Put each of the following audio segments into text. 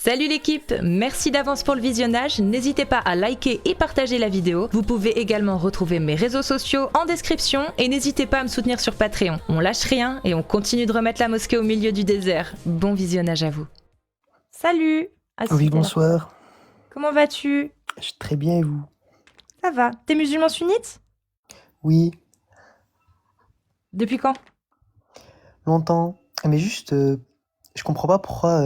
Salut l'équipe, merci d'avance pour le visionnage, n'hésitez pas à liker et partager la vidéo. Vous pouvez également retrouver mes réseaux sociaux en description et n'hésitez pas à me soutenir sur Patreon. On lâche rien et on continue de remettre la mosquée au milieu du désert. Bon visionnage à vous. Salut. Oui, bonsoir. Comment vas-tu? Je suis très bien et vous? Ça va. T'es musulman sunnite? Oui, Depuis quand? longtemps. Mais juste, je comprends pas pourquoi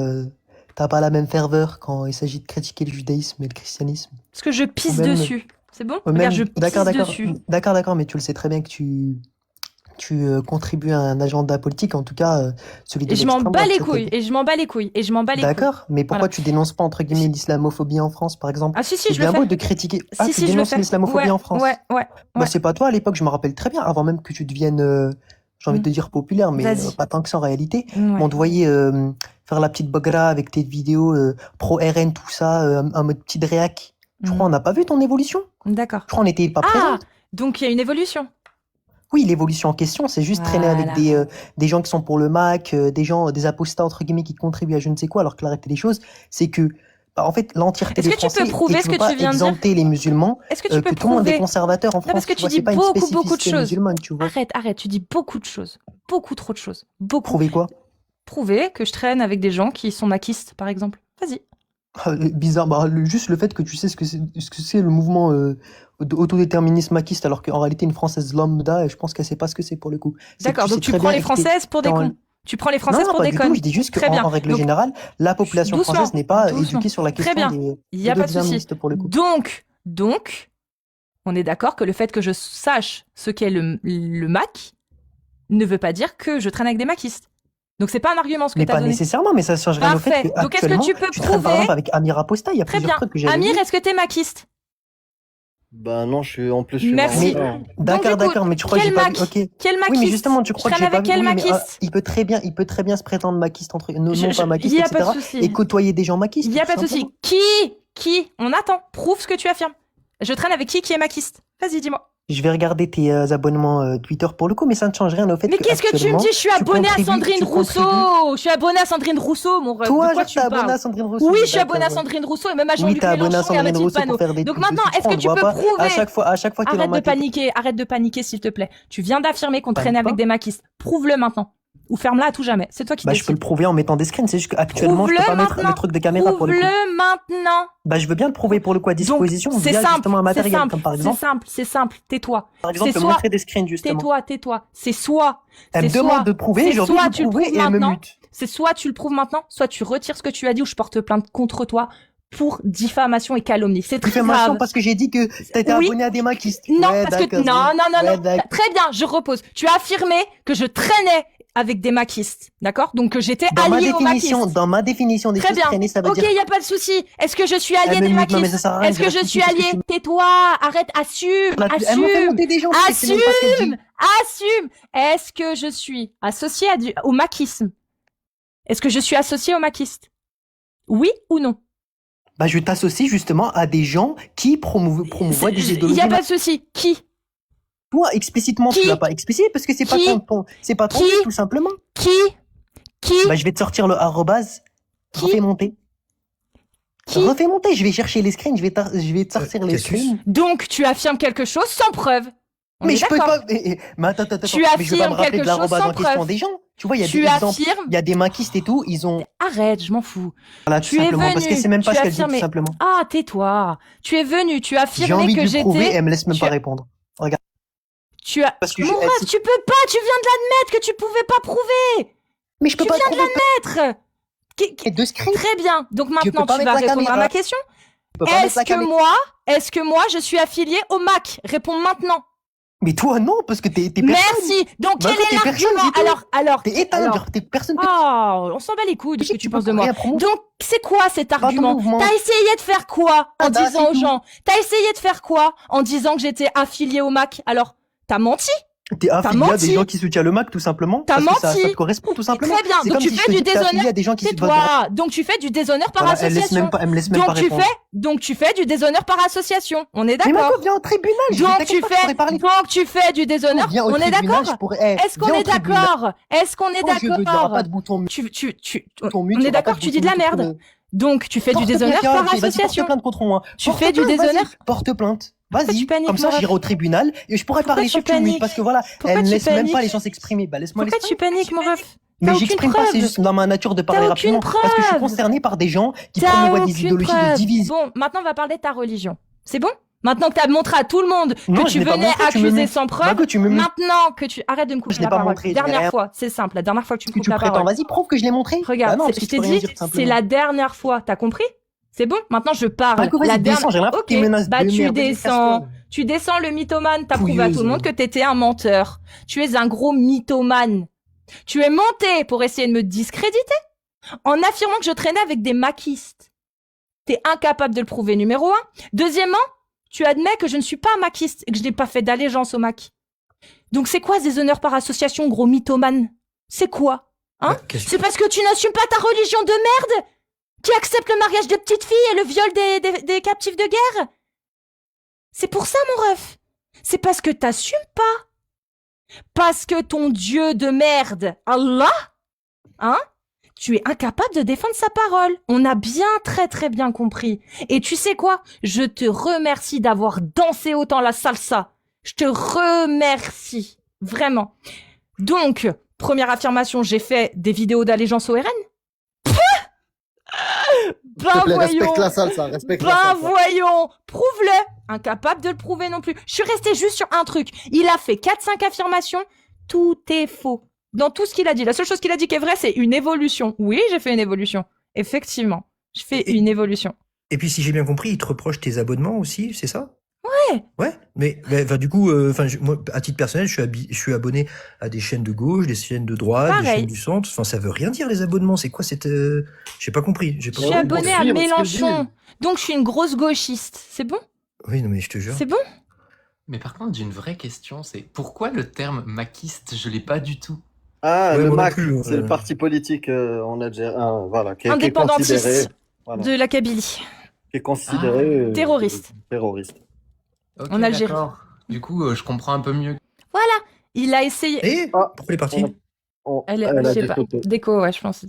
t'as pas la même ferveur quand il s'agit de critiquer le judaïsme et le christianisme. Parce que je pisse Ou même- dessus. C'est bon? Ou Regarde, même- je pisse d'accord, dessus. d'accord, mais tu le sais très bien que tu contribues à un agenda politique, en tout cas celui de Et je m'en l'extrême bats droite, les ça couilles, t'aide. et je m'en bats les couilles, et je m'en bats les couilles. D'accord, mais pourquoi Voilà. tu dénonces pas entre guillemets l'islamophobie en France, par exemple? Ah si, C'est je le bien fais. beau de critiquer. Ah, Si, tu je le dénonces fais. l'islamophobie Ouais, en France? ouais. Bah, c'est pas toi à l'époque, je me rappelle très bien, avant même que tu deviennes, j'ai envie de te dire populaire, mais Vas-y. pas tant que ça en réalité. Ouais. On te voyait faire la petite bagra avec tes vidéos pro-RN, tout ça, en mode petite réac. Je crois on n'a pas vu ton évolution. D'accord. Je crois on n'était pas Ah, présents. donc il y a une évolution. Oui, l'évolution en question, c'est juste traîner avec Voilà. des gens qui sont pour le Mac, des apostats, entre guillemets, qui contribuent à je ne sais quoi, alors que la réalité des choses, c'est que, bah, en fait, l'entièreté Est-ce des que tu peux Français, prouver et ce tu que peux pas tu viens de dire? exempter les musulmans, Est-ce que tu peux que tout le monde est prouver? conservateur en Non, France, parce que tu tu vois, dis c'est pas une beaucoup de spécificité choses. musulmane, tu vois. Arrête, tu dis beaucoup de choses. Beaucoup trop de choses. Beaucoup. Prouver quoi? Prouver que je traîne avec des gens qui sont maquistes, par exemple. Vas-y. Bizarre, bah, juste le fait que tu sais ce que c'est le mouvement autodéterminisme maquiste, alors qu'en réalité une Française lambda, je pense qu'elle sait pas ce que c'est pour le coup. C'est que D'accord, donc sais tu très prends bien les et que t'es- Françaises pour des t'es en- cons. Tu prends les Françaises Non, pour pas des du connes. tout, je dis juste Très qu'en bien. règle Donc, générale, la population doucement, française n'est pas doucement. éduquée sur la Très question bien. des Il n'y a pas de souci. islamistes pour le coup. Donc, on est d'accord que le fait que je sache ce qu'est le Mac ne veut pas dire que je traîne avec des maquistes. Donc c'est pas un argument ce que Mais tu as pas donné. nécessairement, mais ça change rien au fait Parfait. que Donc est-ce que actuellement, tu peux tu traînes par prouver? exemple avec Amir Aposta, il y a Très plusieurs bien. trucs que j'avais Amir, vus. est-ce que t'es maquiste? Bah non, en plus, je suis Merci. marocain. D'accord, Donc, du coup, mais tu crois que quel j'ai pas Mac? vu. Ok. Quel maquiste? Oui, mais justement, tu crois Je que j'ai traîne pas avec vu. quel Oui, mais maquiste? il peut très bien se prétendre maquiste entre non Je- pas maquiste, il y a pas de etc. souci. Et côtoyer des gens maquistes. Il n'y a tout pas de souci. simplement. Qui? On attend. Prouve ce que tu affirmes. Je traîne avec qui est maquiste? Vas-y, dis-moi. Je vais regarder tes abonnements Twitter pour le coup, mais ça ne change rien au fait Mais que qu'est-ce que tu me actuellement, dis? Je suis abonné à Sandrine tu Rousseau. contribues- Je suis abonné à Sandrine Rousseau, mon ref. Toi, De quoi genre, tu t'es abonné parles? à Sandrine Rousseau. Oui, je suis D'accord, abonné à ouais. Sandrine Rousseau et même à Oui, Jean-Luc t'es abonné à Mélenchon et à Sandrine Mathilde Rousseau Panot. pour faire des Donc pubs maintenant, dessus. est-ce que On tu voit peux pas. prouver? À chaque fois qu'il en Arrête de paniquer, s'il te plaît. Tu viens d'affirmer qu'on Panique traînait avec pas. des maquistes. Prouve-le maintenant. Ou ferme-la à tout jamais. C'est toi qui Bah, je peux le décides. prouver en mettant des screens. C'est juste qu'actuellement, je peux pas Prouve-le mettre le maintenant. truc de caméra pour le coup. Prouve-le maintenant. Bah, je veux bien le prouver pour le coup à disposition Donc, c'est via simple, justement un c'est matériel, simple, comme par c'est exemple. simple, c'est simple. Tais-toi. Par exemple, C'est me soit- montrer des screens justement. Tais-toi. C'est soit. Elle me c'est demande soit- de prouver, c'est j'ai envie soit de tu le le prouver prouves et elle me maintenant. mute. C'est soit tu le prouves maintenant, soit tu retires ce que tu as dit ou je porte plainte contre toi pour diffamation et calomnie. C'est très Diffamation grave. parce que j'ai dit que t'étais Oui. abonné à des maquistes. Non, Ouais, parce que d'accord, non. ouais, d'accord. Très bien, je repose. Tu as affirmé que je traînais avec des maquistes, d'accord? Donc que j'étais allié aux maquistes. Dans ma définition des Très choses bien. traînées, ça veut Ok, dire. il y a pas de souci. Est-ce que je suis allié Elle me des mute. Non, mais maquistes? ça sert à rien Est-ce de que je réfléchir suis parce que allié? tu- Tais-toi, arrête, assume. Elle m'a fait monter des gens. je sais même pas ce qu'elle dit. Assume. Est-ce que je suis associé au maquisme? Est-ce que je suis associé au maquiste? Oui ou non? Bah, je t'associe justement à des gens qui promouvoient des Il idéologies. y a pas de souci. Qui? Toi, explicitement, Qui tu l'as pas explicité parce que c'est pas Qui c'est pas ton Qui but, tout simplement. Qui? Bah, je vais te sortir le arrobase. Qui Refais monter. Qui Refais monter. Je vais chercher les screens. Je vais te sortir les Cassius. screens. Donc tu affirmes quelque chose sans preuve. On Mais est je peux d'accord. pas. Mais attends. Tu Mais je vais pas me affirmes rappeler quelque de l'arrobase chose en sans question preuve. des gens. Tu vois, il y a Tu des exemples. affirmes. Il y a des maquistes et tout. Ils ont. Arrête, je m'en fous. Voilà, tout Tu es simplement. Parce que venu, c'est même pas tu ce as qu'elle dit, tout affirmé. simplement. Ah, tais-toi. Tu es venu, tu as J'ai affirmé envie que de lui prouver et j'étais. elle me laisse même tu pas as- répondre. Tu as. Parce que Mon ref, tu peux pas. Tu viens de l'admettre que tu pouvais pas prouver. Mais je peux Tu pas viens de trouver l'admettre. deux screens. Très bien. Donc peux maintenant, pas tu mettre vas la répondre à caméra. ma question. Je peux pas mettre la caméra. Est-ce que moi, je suis affilié au MAC? Réponds maintenant. Mais toi, non, parce que t'es personne. Merci. Donc Bah, quel toi, est t'es personne l'argument? du tout. Alors. T'es éteint, alors- genre, t'es personne. Oh, on s'en bat les couilles de ce que tu penses de moi. Rien promouvoir. Donc, c'est quoi cet ton argument? mouvement. T'as essayé de faire quoi en Nada, disant c'est aux tout. gens? T'as essayé de faire quoi en disant que j'étais affilié au MAC? Alors, t'as menti? T'es affilié à menti. des gens qui soutiennent le MAC, tout simplement. T'as parce que ça menti. te correspond, tout simplement. Très bien. C'est Donc comme tu si je fais te du dis que t'es affilié déshonneur. à des gens qui C'est se votent droit. toi. Donc tu fais du déshonneur par Voilà, elle association. me laisse même pas répondre. Donc tu fais du déshonneur par association. On est Mais d'accord. Marco, viens au tribunal. Donc tu fais du déshonneur. Viens au On est tribunal, d'accord. Est-ce Est-ce qu'on est d'accord? Est-ce qu'on est Je veux dire, d'accord? pas de bouton Tu, bouton mute, on il y est aura pas d'accord, de tu dis de la bouton mute merde. Donc, tu fais du Porte déshonneur plainte, par vas-y, porte association. plainte contre moi. Tu Porte fais du plainte, vas-y, déshonneur. porte plainte. Pourquoi Vas-y, tu paniques, comme ça mon ref? j'irai au tribunal et je pourrais Pourquoi parler tu sur Tumi paniques? parce que voilà, Pourquoi elle ne tu laisse même pas paniques? les gens s'exprimer. Bah laisse-moi Pourquoi tu paniques, mon ref? Mais T'as aucune j'exprime pas, c'est preuve. juste dans ma nature de parler T'as aucune rapidement parce que je suis preuve. concerné par des gens qui T'as promouvoient des aucune idéologies de preuve. division. Bon, maintenant on va parler de ta religion. C'est bon? Maintenant que t'as montré à tout le monde Non, que je tu n'ai pas venais montré, tu me accuser mets- sans preuve, Margot, tu me mets- maintenant que tu... Arrête de me couper Je n'ai la pas parole. montré, Dernière rien. fois, c'est simple, la dernière fois que tu me Que coupes tu la prétends, parole. vas-y, prouve que je l'ai montré. Regarde, Bah non, parce que je tu t'ai peux rien dit, dire, tout c'est simplement. la dernière fois, t'as compris? C'est bon? Maintenant je parle. Margot, vas-y, La descends, j'ai rien fait, Ok, tes menaces bah de tu merde, vas-y, descends. casse-toi. Tu descends le mythomane, t'as prouvé à tout Pouilleuse. le monde que t'étais un menteur. Tu es un gros mythomane. Tu es monté pour essayer de me discréditer en affirmant que je traînais avec des maquistes. T'es incapable de le prouver, numéro 1. Deuxièmement, tu admets que je ne suis pas maquiste et que je n'ai pas fait d'allégeance au maquis. Donc c'est quoi des honneurs par association, gros mythomane? C'est quoi? Hein? C'est parce que tu n'assumes pas ta religion de merde qui accepte le mariage des petites filles et le viol des captifs de guerre? C'est pour ça, mon ref. C'est parce que t'assumes pas. Parce que ton dieu de merde, Allah, hein, tu es incapable de défendre sa parole. On a bien, très très bien compris. Et tu sais quoi? Je te remercie d'avoir dansé autant la salsa. Je te remercie. Vraiment. Donc, première affirmation, j'ai fait des vidéos d'allégeance au RN. S'il te plaît, respecte la salsa, respecte la Ben salsa. voyons, prouve-le. Incapable de le prouver non plus. Je suis restée juste sur un truc. Il a fait 4-5 affirmations. Tout est faux. Dans tout ce qu'il a dit. La seule chose qu'il a dit qui est vraie, c'est une évolution. Oui, j'ai fait une évolution. Effectivement. Je fais une évolution. Et puis, si j'ai bien compris, il te reproche tes abonnements aussi, c'est ça? Ouais. Ouais, mais enfin, du coup, moi, à titre personnel, je suis abonné à des chaînes de gauche, des chaînes de droite, des Pareil. chaînes du centre. Enfin, ça veut rien dire les abonnements. C'est quoi cette J'ai pas compris. J'ai pas Je suis Ouais, compris. abonnée à poursuivre ce que je dis. Mélenchon. Donc je suis une grosse gauchiste. C'est bon? Oui, non, mais je te jure. C'est bon? Mais par contre, j'ai une vraie question, c'est pourquoi le terme maquiste, je l'ai pas du tout. Ah, Ouais, le moi non MAC, plus, c'est le parti politique en Algérie, voilà, qui est Indépendantiste considéré, voilà, de la Kabylie. qui est considéré Terroriste. terroriste. Ok, En Algérie. d'accord. Du coup, je comprends un peu mieux. Voilà. Il a essayé. Et Ah. pourquoi il est parti? Elle, Elle je a sais des pas. photos. Déco, ouais, je pense.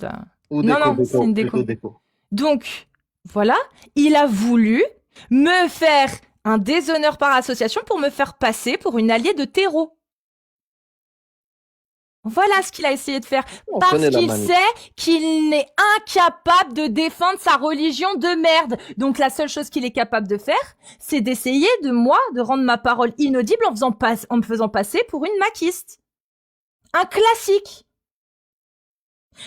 Ou Non, déco, non, déco, c'est une plutôt déco. déco. Donc, voilà, il a voulu me faire un déshonneur par association pour me faire passer pour une alliée de terreau. Voilà ce qu'il a essayé de faire. On Parce connaît la qu'il manip. sait qu'il n'est incapable de défendre sa religion de merde. Donc la seule chose qu'il est capable de faire, c'est d'essayer de moi, de rendre ma parole inaudible en me faisant passer pour une maquiste. Un classique.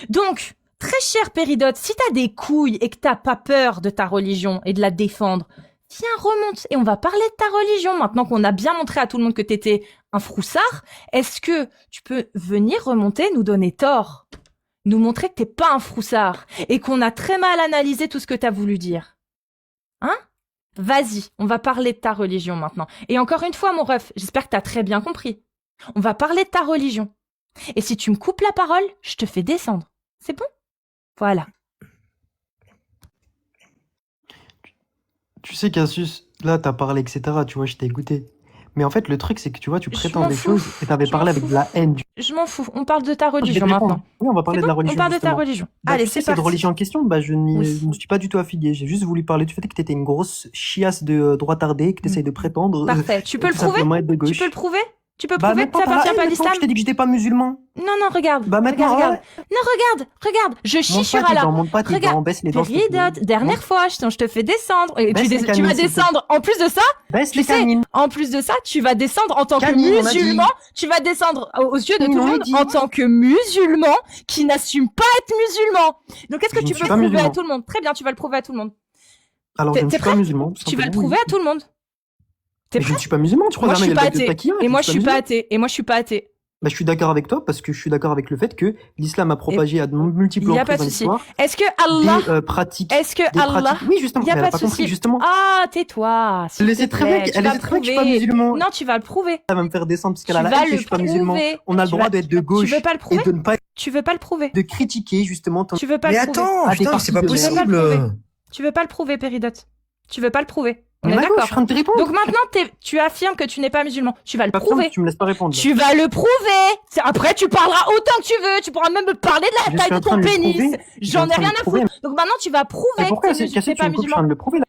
Donc, très cher Péridote, si t'as des couilles et que t'as pas peur de ta religion et de la défendre, viens, remonte et on va parler de ta religion. Maintenant qu'on a bien montré à tout le monde que t'étais un froussard, est-ce que tu peux venir remonter, nous donner tort, nous montrer que t'es pas un froussard et qu'on a très mal analysé tout ce que t'as voulu dire? Hein? Vas-y, on va parler de ta religion maintenant. Et encore une fois, mon ref, j'espère que t'as très bien compris. On va parler de ta religion. Et si tu me coupes la parole, je te fais descendre. C'est bon? Voilà. Tu sais, Cassius, là, t'as parlé, etc. Tu vois, je t'ai écouté. Mais en fait, le truc, c'est que tu vois, tu Je prétends m'en des fous. choses et t'avais Je parlé m'en avec fous. de la haine. Je m'en fous. On parle de ta Je vais te religion répondre. maintenant. Oui, on va parler C'est de la bon, religion. on parle de ta justement. religion. Bah, Allez, tu sais, c'est cette parti. religion en question, bah, je Oui. ne suis pas du tout affilié. J'ai juste voulu parler du fait que t'étais une grosse chiasse de droitardée, que t'essayes de prétendre. Parfait. Tu peux le tout prouver? simplement être de Tu gauche. peux le prouver? Tu peux Bah, prouver que maintenant, ça par la appartient haine, pas à maintenant que l'islam? je t'ai dit que j'étais pas musulman. Non, non, regarde. Bah, maintenant, regarde. ouais. Non, regarde. Je chie Monte sur pas tes Allah. dents, monte pas tes Regarde. dents, baisse les dents. s'il te plaît. Péridote, dernière fois, je te fais descendre. Et Baisse les tu canines, vas s'il te plaît. descendre. En plus de ça, Baisse tu les sais, canines. en plus de ça, tu vas descendre en tant que Canine, on a dit. musulman. Tu vas descendre aux yeux de tout Canine, le on a monde dit. en tant que musulman qui n'assume pas être musulman. Donc, est-ce que Je tu ne peux suis pas prouver à musulman. tout le monde? Très bien, tu vas le prouver à tout le monde. Alors, T'es- je ne t'es suis pas prêt? musulman. tout Tu vas le simplement, prouver oui. à tout le monde. T'es Mais je prêt? ne suis pas musulman. Tu crois Moi, je suis jamais pas la bague de athée. Paquilla, Et tu moi, suis je suis musulman. pas athée. Et moi, je suis pas athée. Bah, je suis d'accord avec toi parce que je suis d'accord avec le fait que l'islam a propagé à de multiples Il y a reprises pas de dans souci. l'histoire Est-ce que Allah, des pratiques. est-ce que Des Allah, pratiques. Oui, justement. y a Mais pas elle a pas de compris, souci. justement. Ah, tais-toi. s'il Elle te sait très plaît, bien tu qu'elle vas sait le très bien que je suis pas prouver. musulman. Non, tu vas le prouver. Elle va me faire descendre parce qu'elle Tu a la vas haine que je le suis pas musulman. prouver. On a le Tu droit vas- d'être de gauche veux pas le et prouver de ne pas Tu veux pas le prouver. de critiquer justement ton. Tu veux pas Mais le prouver. attends, Ah, des putain, mais c'est pas parties de Tu veux pas le possible. prouver. Tu veux pas le prouver, Péridote. Tu veux pas le prouver. On est D'accord, je d'accord. suis en train de te répondre. Donc maintenant, tu affirmes que tu n'es pas musulman. Tu vas le Par contre, prouver. tu me laisses pas répondre. là. Tu vas le prouver. Après, tu parleras autant que tu veux. Tu pourras même me parler de Je la taille suis en de ton train de le pénis. prouver. J'en Je suis en ai train de rien le à prouver. foutre. Donc maintenant, tu vas Mais prouver pourquoi que c'est tu cassé, n'es tu pas me coupes, je suis en train musulman. de le prouver là.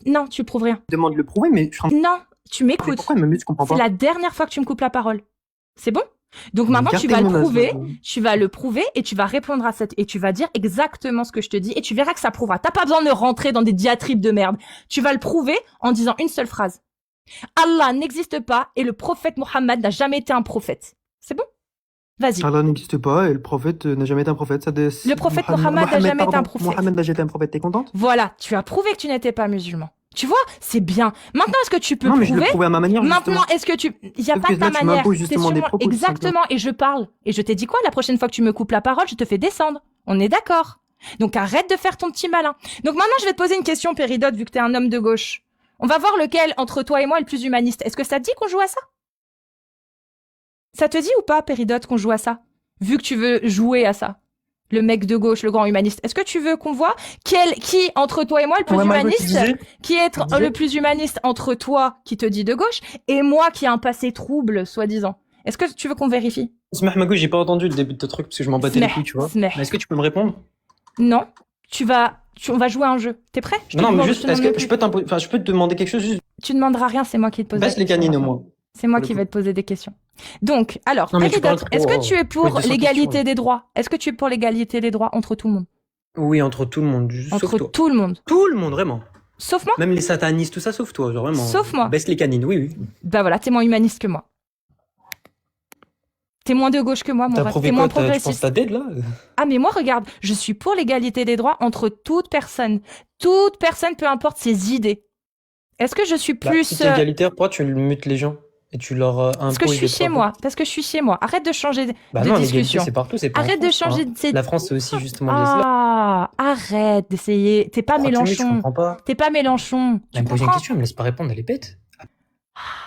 Non, tu prouves rien. Je demande de le prouver, mais je suis en train de... Non, tu Mais m'écoutes. pourquoi même je comprends C'est pas. la dernière fois que tu me coupes la parole. C'est bon? Donc Une maintenant, carte tu vas et le menace, prouver. moi. Tu vas le prouver et tu vas répondre à cette, et tu vas dire exactement ce que je te dis et tu verras que ça prouvera. T'as pas besoin de rentrer dans des diatribes de merde. Tu vas le prouver en disant une seule phrase. Allah n'existe pas et le prophète Mohammed n'a jamais été un prophète. C'est bon? Vas-y. Allah n'existe pas et le prophète n'a jamais été un prophète. Le prophète Mohammed n'a jamais été un prophète. Mohammed n'a jamais été un prophète, t'es contente? Voilà, tu as prouvé que tu n'étais pas musulman. Tu vois, c'est bien. Maintenant, est-ce que tu peux Non, mais je l'ai prouver? prouvé à ma manière, Maintenant, justement. est-ce que tu... Il n'y a Sauf pas que de ta là, tu manière. m'imposes T'es justement sur des moi- propos, tout Exactement, et je parle. Et je t'ai dit quoi? La prochaine fois que tu me coupes la parole, je te fais descendre. On est d'accord. Donc arrête de faire ton petit malin. Donc maintenant, je vais te poser une question, Péridote, vu que t'es un homme de gauche. On va voir lequel, entre toi et moi, est le plus humaniste. Est-ce que ça te dit qu'on joue à ça? Ça te dit ou pas, Péridote, qu'on joue à ça? Vu que tu veux jouer à ça. Le mec de gauche, le grand humaniste. Est-ce que tu veux qu'on voit qui, entre toi et moi, est le plus Ouais, Margot, tu humaniste? disais Qui est Tu disais le plus humaniste entre toi, qui te dit de gauche, et moi, qui ai un passé trouble, soi-disant? Est-ce que tu veux qu'on vérifie? Smeh Magou, j'ai pas entendu le début de ton truc parce que je m'en battais les Smeh, couilles, tu vois. smeh. Mais est-ce que tu peux me répondre? Non. On va jouer à un jeu. T'es prêt? Je te Non, mais demande- juste, je te est-ce demande que plus. je peux te demander quelque chose juste? Tu demanderas rien, c'est moi qui te pose Baisse les question canines au maintenant. moins. C'est moi Pour le qui coup. vais te poser des questions. Donc, alors, Non, mais tu Péridote, parles est-ce trop, que tu es je pour pose 200 l'égalité questions. des droits? Est-ce que tu es pour l'égalité des droits entre tout le monde? Oui, entre tout le monde, juste sauf Entre toi. tout le monde. Tout le monde, vraiment. Sauf moi? Même les satanistes, tout ça, sauf toi, genre vraiment. Sauf moi. Baisse les canines, oui, oui. Bah voilà, t'es moins humaniste que moi. T'es moins de gauche que moi, mon T'as ref. prouvé T'es moins quoi? Tu penses progressiste. ta dead là? Ah mais moi regarde, je suis pour l'égalité des droits entre toute personne. Toute personne, peu importe ses idées. Est-ce que je suis Bah, plus... si t'es égalitaire, pourquoi tu mutes les gens? Et tu leur Parce que je imposes suis des chez propos? moi. Parce que je suis chez moi. Arrête de changer Bah de non, l'égalité, discussion. c'est partout, c'est pas en Arrête de France, hein. changer de... La France, c'est aussi justement l'islam. Ah, arrête d'essayer. T'es pas Pourquoi tu mutes? Je Mélenchon. comprends pas. T'es pas Mélenchon. Tu Elle me pose une comprends? question, elle me laisse pas répondre, elle est bête.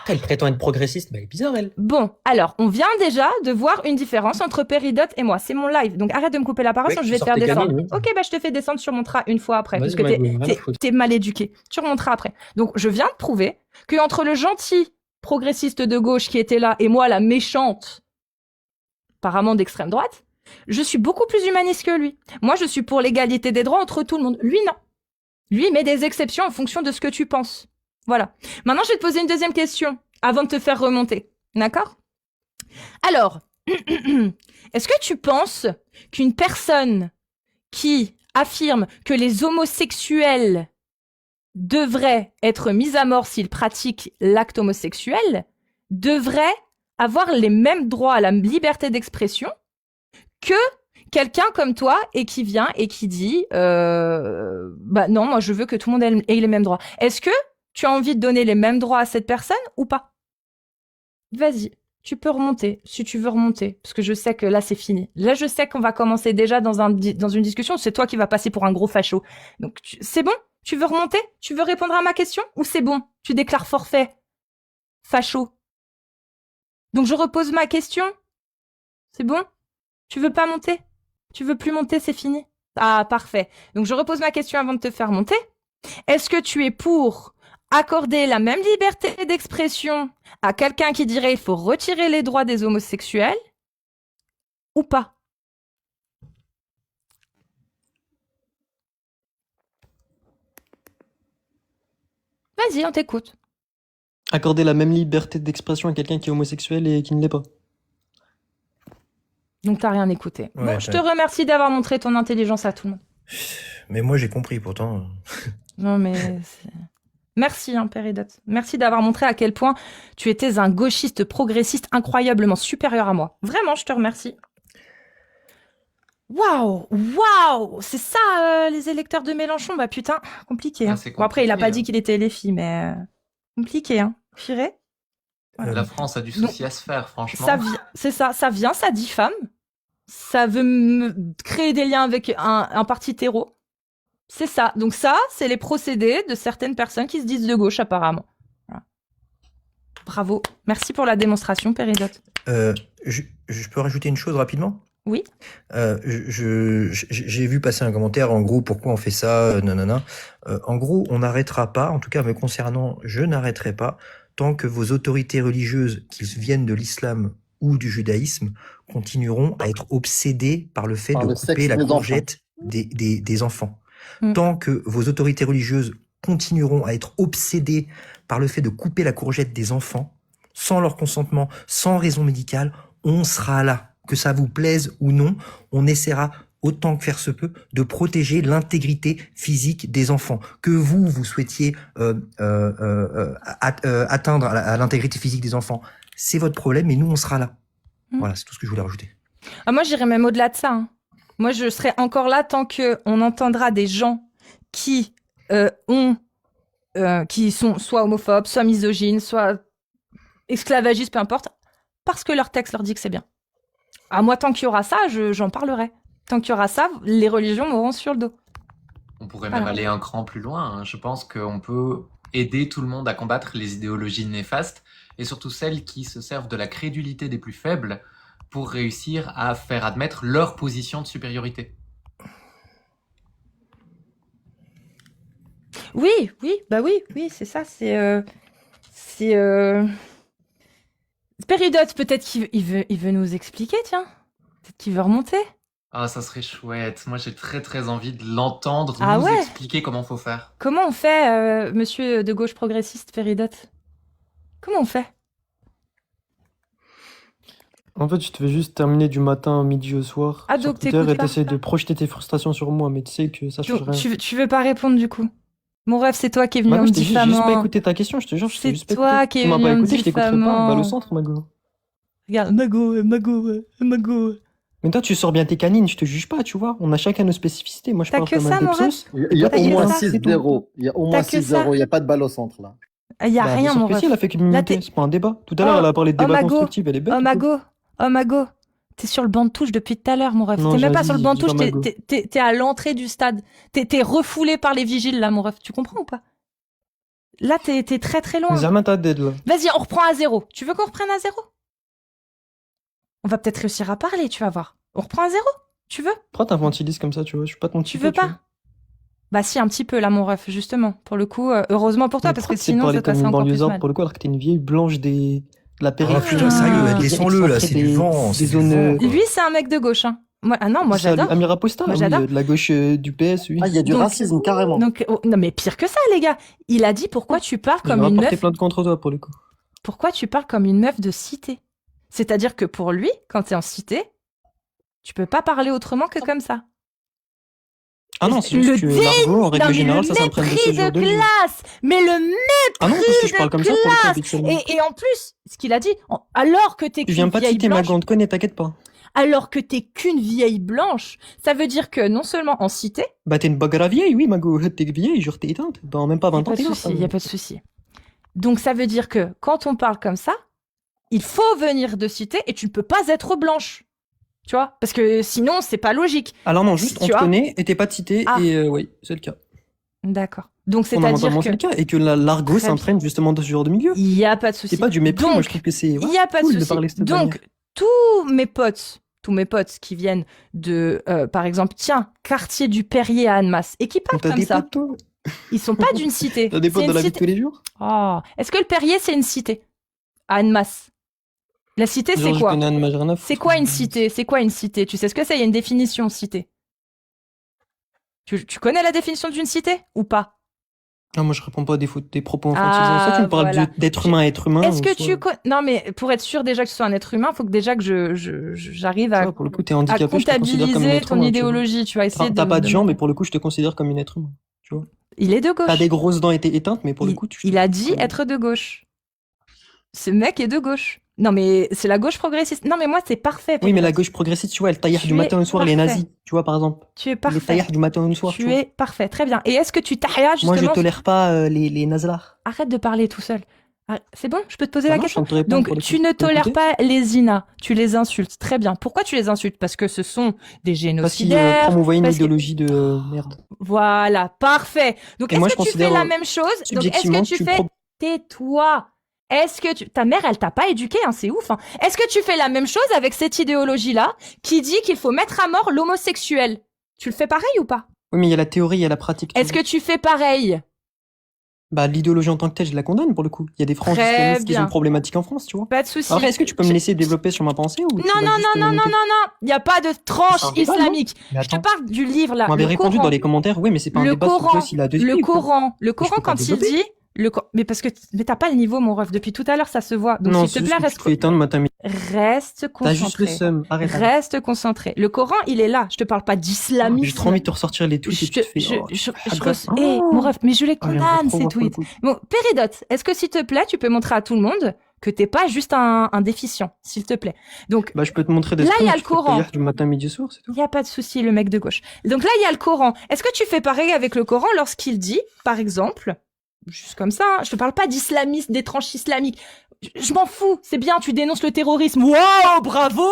Après, elle prétend être progressiste, mais elle est bizarre, elle. Bon, alors, on vient déjà de voir une différence entre Péridote et moi. C'est mon live. Donc arrête de me couper la parole, Oui, sinon je tu vais te sors faire tes descendre. gamines, oui. Ok, bah je te fais descendre, tu remonteras une fois après. Vas-y, Parce que Magou, rien à foutre. t'es mal éduqué. Tu remonteras après. Donc je viens de prouver que entre le gentil progressiste de gauche qui était là et moi, la méchante, apparemment d'extrême droite, je suis beaucoup plus humaniste que lui. Moi, je suis pour l'égalité des droits entre tout le monde. Lui, non. Lui, il met des exceptions en fonction de ce que tu penses. Voilà. Maintenant, je vais te poser une deuxième question avant de te faire remonter. D'accord? Alors, est-ce que tu penses qu'une personne qui affirme que les homosexuels devraient être mis à mort s'ils pratiquent l'acte homosexuel devrait avoir les mêmes droits à la liberté d'expression que quelqu'un comme toi et qui vient et qui dit bah non, moi je veux que tout le monde ait les mêmes droits. Est-ce que tu as envie de donner les mêmes droits à cette personne ou pas? Vas-y, tu peux remonter si tu veux remonter, parce que je sais que là c'est fini. Là je sais qu'on va commencer déjà dans une discussion, c'est toi qui vas passer pour un gros facho. Donc c'est bon? Tu veux remonter? Tu veux répondre à ma question? Ou c'est bon? Tu déclares forfait? Facho. Donc je repose ma question? C'est bon? Tu veux pas monter? Tu veux plus monter, c'est fini? Ah, parfait. Donc je repose ma question avant de te faire monter. Est-ce que tu es pour accorder la même liberté d'expression à quelqu'un qui dirait il faut retirer les droits des homosexuels ou pas? Vas-y, on t'écoute. Accorder la même liberté d'expression à quelqu'un qui est homosexuel et qui ne l'est pas. Donc t'as rien écouté. Ouais, bon, je te remercie d'avoir montré ton intelligence à tout le monde. Mais moi, j'ai compris, pourtant. Non mais... Merci, hein, Péridote. Merci d'avoir montré à quel point tu étais un gauchiste progressiste incroyablement supérieur à moi. Vraiment, je te remercie. Waouh, waouh, c'est ça les électeurs de Mélenchon. Bah putain, compliqué. Hein. Ah, c'est Bon après, il a compliqué, pas dit qu'il était LFI, mais compliqué, hein. Purée. La France a du souci à se faire, franchement. C'est ça, ça vient, ça diffame. Ça veut créer des liens avec un parti terreau. C'est ça. Donc ça, c'est les procédés de certaines personnes qui se disent de gauche, apparemment. Voilà. Bravo. Merci pour la démonstration, Péridote. Je peux rajouter une chose rapidement? Oui. J'ai vu passer un commentaire, en gros, pourquoi on fait ça, nanana. En gros, on n'arrêtera pas, en tout cas me concernant, je n'arrêterai pas, tant que vos autorités religieuses, qu'ils viennent de l'islam ou du judaïsme, continueront à être obsédées par le fait Par de le couper sexe la des enfants. courgette des enfants. Mm. Tant que vos autorités religieuses continueront à être obsédées par le fait de couper la courgette des enfants, sans leur consentement, sans raison médicale, on sera là. Que ça vous plaise ou non, on essaiera autant que faire se peut de protéger l'intégrité physique des enfants. Que vous souhaitiez atteindre à l'intégrité physique des enfants, c'est votre problème, et nous, on sera là. Voilà, c'est tout ce que je voulais rajouter. Ah, moi, j'irais même au-delà de ça. Hein. Moi, je serai encore là tant qu'on entendra des gens qui qui sont soit homophobes, soit misogynes, soit esclavagistes, peu importe, parce que leur texte leur dit que c'est bien. Ah, moi, tant qu'il y aura ça, j'en parlerai. Tant qu'il y aura ça, les religions m'auront sur le dos. On pourrait Voilà. même aller un cran plus loin. Hein. Je pense qu'on peut aider tout le monde à combattre les idéologies néfastes et surtout celles qui se servent de la crédulité des plus faibles pour réussir à faire admettre leur position de supériorité. Oui, c'est ça, c'est Péridote, peut-être qu'il veut nous expliquer, tiens. Peut-être qu'il veut remonter. Ah, ça serait chouette. Moi, j'ai très très envie de l'entendre Ah nous ouais. expliquer comment faut faire. Comment on fait, monsieur de gauche progressiste Péridote? Comment on fait? En fait, je te fais juste terminer du matin au midi au soir Ah, sur donc Twitter t'écoutes et pas. t'essayes de projeter tes frustrations sur moi, mais tu sais que ça change Donc, rien. tu veux pas répondre du coup? Mon rêve, c'est toi qui es venu Bah en non, me j'ai juste pas diffamant. écouté ta question, je te jure, je t'ai C'est juste pas toi écouté. qui es Tu m'as venu pas en me écouté, je t'écouterai pas, diffamant. balle au centre, Mago. Regarde, Mago. Mais toi, tu sors bien tes canines, je te juge pas, tu vois. On a chacun nos spécificités. Moi, je T'as parle que comme ça, un mon rêve? Depsos. Il y a T'as au que moins ça? 6-0. Il y a au moins T'as que ça? 6-0. Il n'y a pas de balle au centre, là. Y a Bah, rien, bien sûr mon que rêve. si, elle a fait que Là, m'imiter, t'es... c'est pas un débat. Tout à l'heure, elle a parlé de débat Mago. constructif, elle est bête. Oh, ou quoi Mago. Oh, Mago. T'es sur le banc de touche depuis tout à l'heure, mon ref. Non, T'es même pas vas-y, sur le banc de dis pas touche, Mago. t'es à l'entrée du stade. T'es refoulé par les vigiles, là, mon ref. Tu comprends ou pas? Là, t'es très très loin. Mais Zermain, t'as dead, là. Vas-y, on reprend à 0. Tu veux qu'on reprenne à 0? On va peut-être réussir à parler, tu vas voir. On reprend à 0? Tu veux? Pourquoi t'infantilises comme ça, tu vois? Je suis pas ton Tu type. veux pas? Bah si, un petit peu, là, mon ref, justement. Pour le coup, heureusement pour toi, parce que sinon, ça parler te comme passerait une encore plus banlieusarde mal. pour le coup, alors que t'es une vieille blanche de la Oh périphérie. putain, sérieux, Ah. laissons-le, là, c'est du vent. Des C'est du zones, vent, quoi. Lui, c'est un mec de gauche, hein. Moi, ah non, moi, Salut, j'adore. Amira Posta, Moi, oui, j'adore. de la gauche du PS, oui. Ah, il y a du Donc- racisme, carrément. Donc, non, mais pire que ça, les gars. Il a dit pourquoi tu parles Je comme vais une rapporter meuf. plainte contre toi pour le coup. Pourquoi tu parles comme une meuf de cité? C'est-à-dire que pour lui, quand t'es en cité, tu peux pas parler autrement que comme ça. Ah non, c'est juste que l'argot, en règle générale, ça s'imprègne de ce mépris genre de de jeu. classe. Mais le mépris Ah non, parce que je parle de comme ça pour le coup classe. habituellement. Et en plus, ce qu'il a dit, alors que t'es Tu viens qu'une pas de vieille citer ma blanche, grande connaît, t'inquiète pas. alors que t'es qu'une vieille blanche, ça veut dire que non seulement en cité, Bah t'es une bagarre vieille, oui, Mago. T'es vieille, genre t'es éteinte. Dans même pas 20 ans, t'es morte. il y a pas de souci. Donc ça veut dire que quand on parle comme ça, il faut venir de cité et tu ne peux pas être blanche. Tu vois? Parce que sinon, c'est pas logique. Alors non, juste Tu on te vois connaît et t'es pas de cité, Ah. et oui, c'est le cas. D'accord. Donc Fondamentalement, c'est-à-dire c'est le que cas. Et que l'argot Très s'imprègne justement de ce genre de milieu. il y a pas de souci. C'est pas du mépris, moi Donc, je trouve que c'est il y a pas cool de de parler souci. cette Donc manière. tous mes potes qui viennent de, par exemple, tiens, quartier du Perrier à Annemasse et qui parlent T'as comme des ça, potes, toi? ils sont pas d'une cité. T'as des C'est potes une dans la vie de cité- tous les jours? Oh. Est-ce que le Perrier c'est une cité? À Annemasse. La cité Genre, c'est je quoi? connais Anne Majerna. C'est quoi une cité? C'est quoi une cité? Tu sais ce que c'est? Il y a une définition cité. Tu connais la définition d'une cité ou pas? Ah, moi je réponds pas à des propos infantilisants. Ah, Ça, tu me parles voilà. d'être humain à être humain. Est-ce ou que soit- tu connais... Non mais pour être sûr déjà que tu sois un être humain, faut que déjà que j'arrive Tu à vois, pour le coup, t'es à handicapé, je te considère comme une comptabiliser être ton humain. tu vois. idéologie, tu vas essayer T'as pas de de- jambes, mais pour le coup, je te considère comme une être humain. Tu vois. Il est de gauche. T'as des grosses dents éteintes, mais pour le coup, Il a dit être de gauche. Ce mec est de gauche. Non mais c'est la gauche progressiste. Non mais moi c'est parfait. Oui, mais la Pedro. gauche progressiste, tu vois, elle taillard Tu du es matin au soir, les parfait. nazis, tu vois, par exemple. Tu es Les parfait. taillards du matin au soir, Tu tu vois. es parfait, très bien. Et est-ce que tu tahia justement Moi, je tolère pas les nazlars. Arrête de parler tout seul. Ah, c'est bon, je peux te poser Ah la non, question. je viens de te répondre pour Donc le tu coup. ne Tu peux tolères écouter pas les INA, tu les insultes. Très bien. Pourquoi tu les insultes? Parce que ce sont des Parce qu'ils génocidaires. promouvaient une parce que- idéologie de merde. Voilà, parfait. Donc Et est-ce moi, que je tu fais considère, la même chose? Donc est-ce Subjectivement, que tu fais... Tais-toi. Est-ce que ta mère, elle t'a pas éduqué, hein, c'est ouf. Hein. Est-ce que tu fais la même chose avec cette idéologie-là qui dit qu'il faut mettre à mort l'homosexuel? Tu le fais pareil ou pas? Oui, mais il y a la théorie, il y a la pratique. Est-ce que tu fais pareil? Bah, l'idéologie en tant que telle, je la condamne pour le coup. Il y a des franges Très islamistes qui bien. sont problématiques en France, tu vois. Pas de souci. Après, est-ce que tu peux me laisser développer sur ma pensée ou tu vas Non, juste non, me non, niquer non. Il n'y a pas de tranche C'est un débat, non? islamique. Mais Je te attends, parle du livre là. vous m'avez Le répondu Coran. dans les commentaires, oui, mais c'est pas un Le débat sur Coran. s'il a dessus. Le ou pas. Coran. Le je Coran, peux pas quand il développer. dit. Mais parce que mais t'as pas le niveau, mon ref. Depuis tout à l'heure, ça se voit. Donc, Non, s'il c'est te juste plaît, que tu te fais éteindre, matin, midi. reste T'as juste le concentré. seum. Arrête. Reste concentré. Le Coran, il est là. Je te parle pas J'ai d'islamisme. trop envie de te ressortir les tweets et Je tu te fais. je, oh, je, ah, je bah, reçois- Eh, mon ref, mais je les ah, j'aimerais condamne, trop ces voir pour le tweets. coup. Bon, Péridote, est-ce que s'il te plaît, tu peux montrer à tout le monde que t'es pas juste un déficient, s'il te plaît. Donc, Bah, je peux te montrer des Là, il y a screens, le tu fais Coran. prière du matin, midi, soir, c'est tout. il n'y a pas de souci, le mec de gauche. Donc là, il y a le Coran. Est-ce que tu fais pareil avec le Coran lorsqu'il dit, par exemple, juste comme ça, hein, je te parle pas d'islamisme, des tranches islamiques. Je m'en fous, c'est bien, tu dénonces le terrorisme. Waouh, bravo!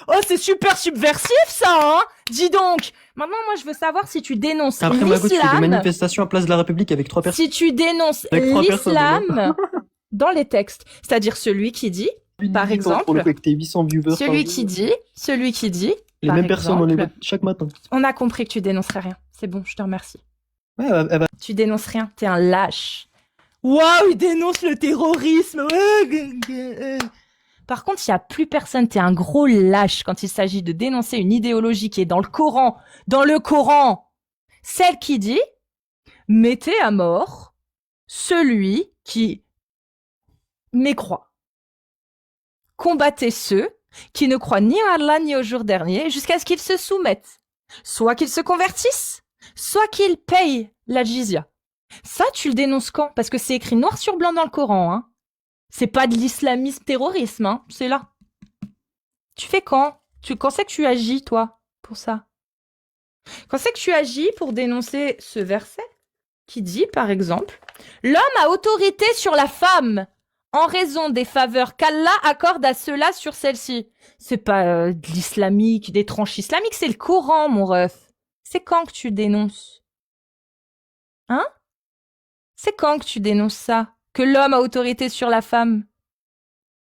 Oh, c'est super subversif, ça, hein? Dis donc. Maintenant, moi, je veux savoir si tu dénonces Après, Mago, tu fais des l'islam, manifestations à Place de la République avec 3 personnes. si tu dénonces Avec 3 personnes, l'islam dans les textes. C'est-à-dire celui qui dit, par exemple, Pour le coup, avec tes 800 viewers. celui par qui jour. dit, Les par mêmes personnes, on les voit exemple, chaque matin. on a compris que tu dénoncerais rien. C'est bon, je te remercie. Ouais, elle va. Tu dénonces rien, t'es un lâche. Waouh, il dénonce le terrorisme. Par contre, il n'y a plus personne, t'es un gros lâche quand il s'agit de dénoncer une idéologie qui est dans le Coran. Dans le Coran, celle qui dit « Mettez à mort celui qui mécroit. Combattez ceux qui ne croient ni en Allah ni au jour dernier jusqu'à ce qu'ils se soumettent. Soit qu'ils se convertissent, soit qu'ils payent la jizya. » Ça, tu le dénonces quand? Parce que c'est écrit noir sur blanc dans le Coran, hein. C'est pas de l'islamisme terrorisme, hein. C'est là. Tu fais quand? Quand c'est que tu agis, toi, pour ça? Quand c'est que tu agis pour dénoncer ce verset qui dit, par exemple, « L'homme a autorité sur la femme en raison des faveurs qu'Allah accorde à ceux-là sur celle-ci. » C'est pas de l'islamique, des tranches islamiques, c'est le Coran, mon ref. C'est quand que tu dénonces? Hein? C'est quand que tu dénonces ça? Que l'homme a autorité sur la femme?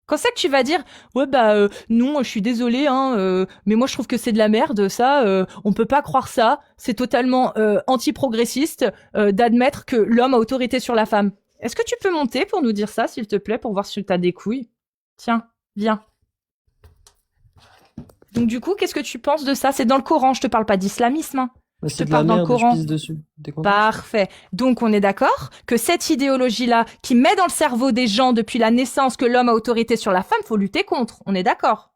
Quand c'est que tu vas dire « Ouais, bah, non, je suis désolé, hein, mais moi je trouve que c'est de la merde, ça, on peut pas croire ça, c'est totalement anti-progressiste d'admettre que l'homme a autorité sur la femme. » Est-ce que tu peux monter pour nous dire ça, s'il te plaît, pour voir si t'as des couilles? Tiens, viens. Donc du coup, qu'est-ce que tu penses de ça? C'est dans le Coran, je te parle pas d'islamisme, hein. Bah, te c'est de parle la dans le merde, je Coran. pisse dessus. T'es content? Parfait. Donc on est d'accord que cette idéologie-là, qui met dans le cerveau des gens depuis la naissance que l'homme a autorité sur la femme, faut lutter contre. On est d'accord?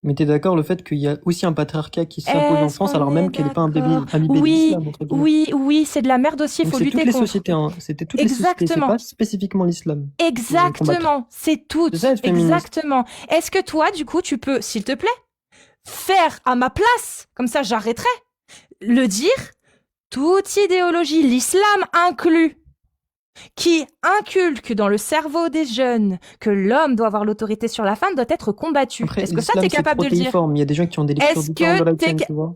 Mais t'es d'accord le fait qu'il y a aussi un patriarcat qui s'impose en Est-ce France qu'on alors même est qu'elle n'est pas un bébé d'accord? imbibé Oui, d'islam, entre guillemets. Oui, c'est de la merde aussi, il Donc faut c'est lutter toutes les contre. sociétés, hein. C'était toutes les sociétés, c'est Exactement. pas spécifiquement l'islam. Exactement, c'est tout. C'est ça, être féministe. Exactement. Est-ce que toi, du coup, tu peux, s'il te plaît, faire à ma place, comme ça j'arrêterai, le dire, toute idéologie, l'islam inclus, qui inculque dans le cerveau des jeunes que l'homme doit avoir l'autorité sur la femme doit être combattu. Après, Est-ce que ça, l'islam, t'es c'est capable de le dire? protéiforme. Il y a des gens qui ont des lectures Est-ce différentes que de la t'es tienne, ca- tu vois.